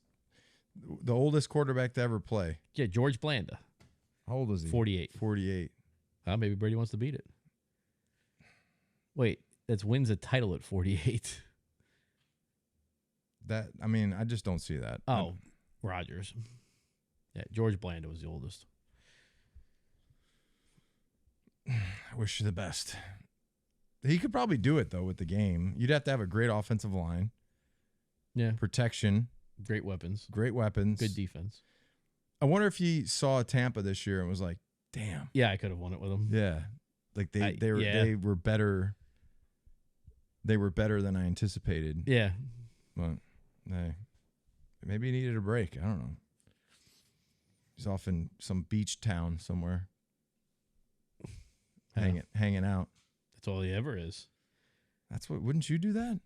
the oldest quarterback to ever play. Yeah, George Blanda. How old is he? 48. 48. Maybe Brady wants to beat it. Wait, that's wins a title at 48. I just don't see that. Oh, Rodgers. Yeah, George Blanda was the oldest. I wish you the best. He could probably do it, though, with the game. You'd have to have a great offensive line. Yeah. Protection. Great weapons. Great weapons. Good defense. I wonder if he saw Tampa this year and was like, damn. Yeah, I could have won it with him. Yeah. Like they were better. They were better than I anticipated. Yeah. But hey, maybe he needed a break. I don't know. He's off in some beach town somewhere. Hanging out. That's all he ever is. Wouldn't you do that?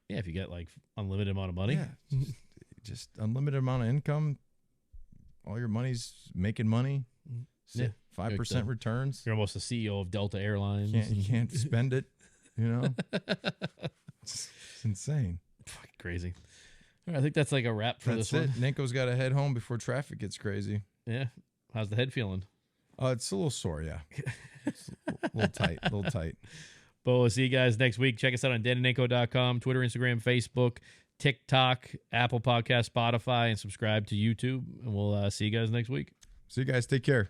Yeah, if you get like unlimited amount of money. Yeah. Just unlimited amount of income. All your money's making money. 5% returns. You're almost the CEO of Delta Airlines. You can't spend it, you know? It's insane. Fucking crazy. All right, I think that's like a wrap for this one. Ninko's got to head home before traffic gets crazy. Yeah. How's the head feeling? It's a little sore, yeah. It's a little tight. But we'll see you guys next week. Check us out on danandninko.com, Twitter, Instagram, Facebook, TikTok, Apple Podcast, Spotify, and subscribe to YouTube. And we'll see you guys next week. See you guys. Take care.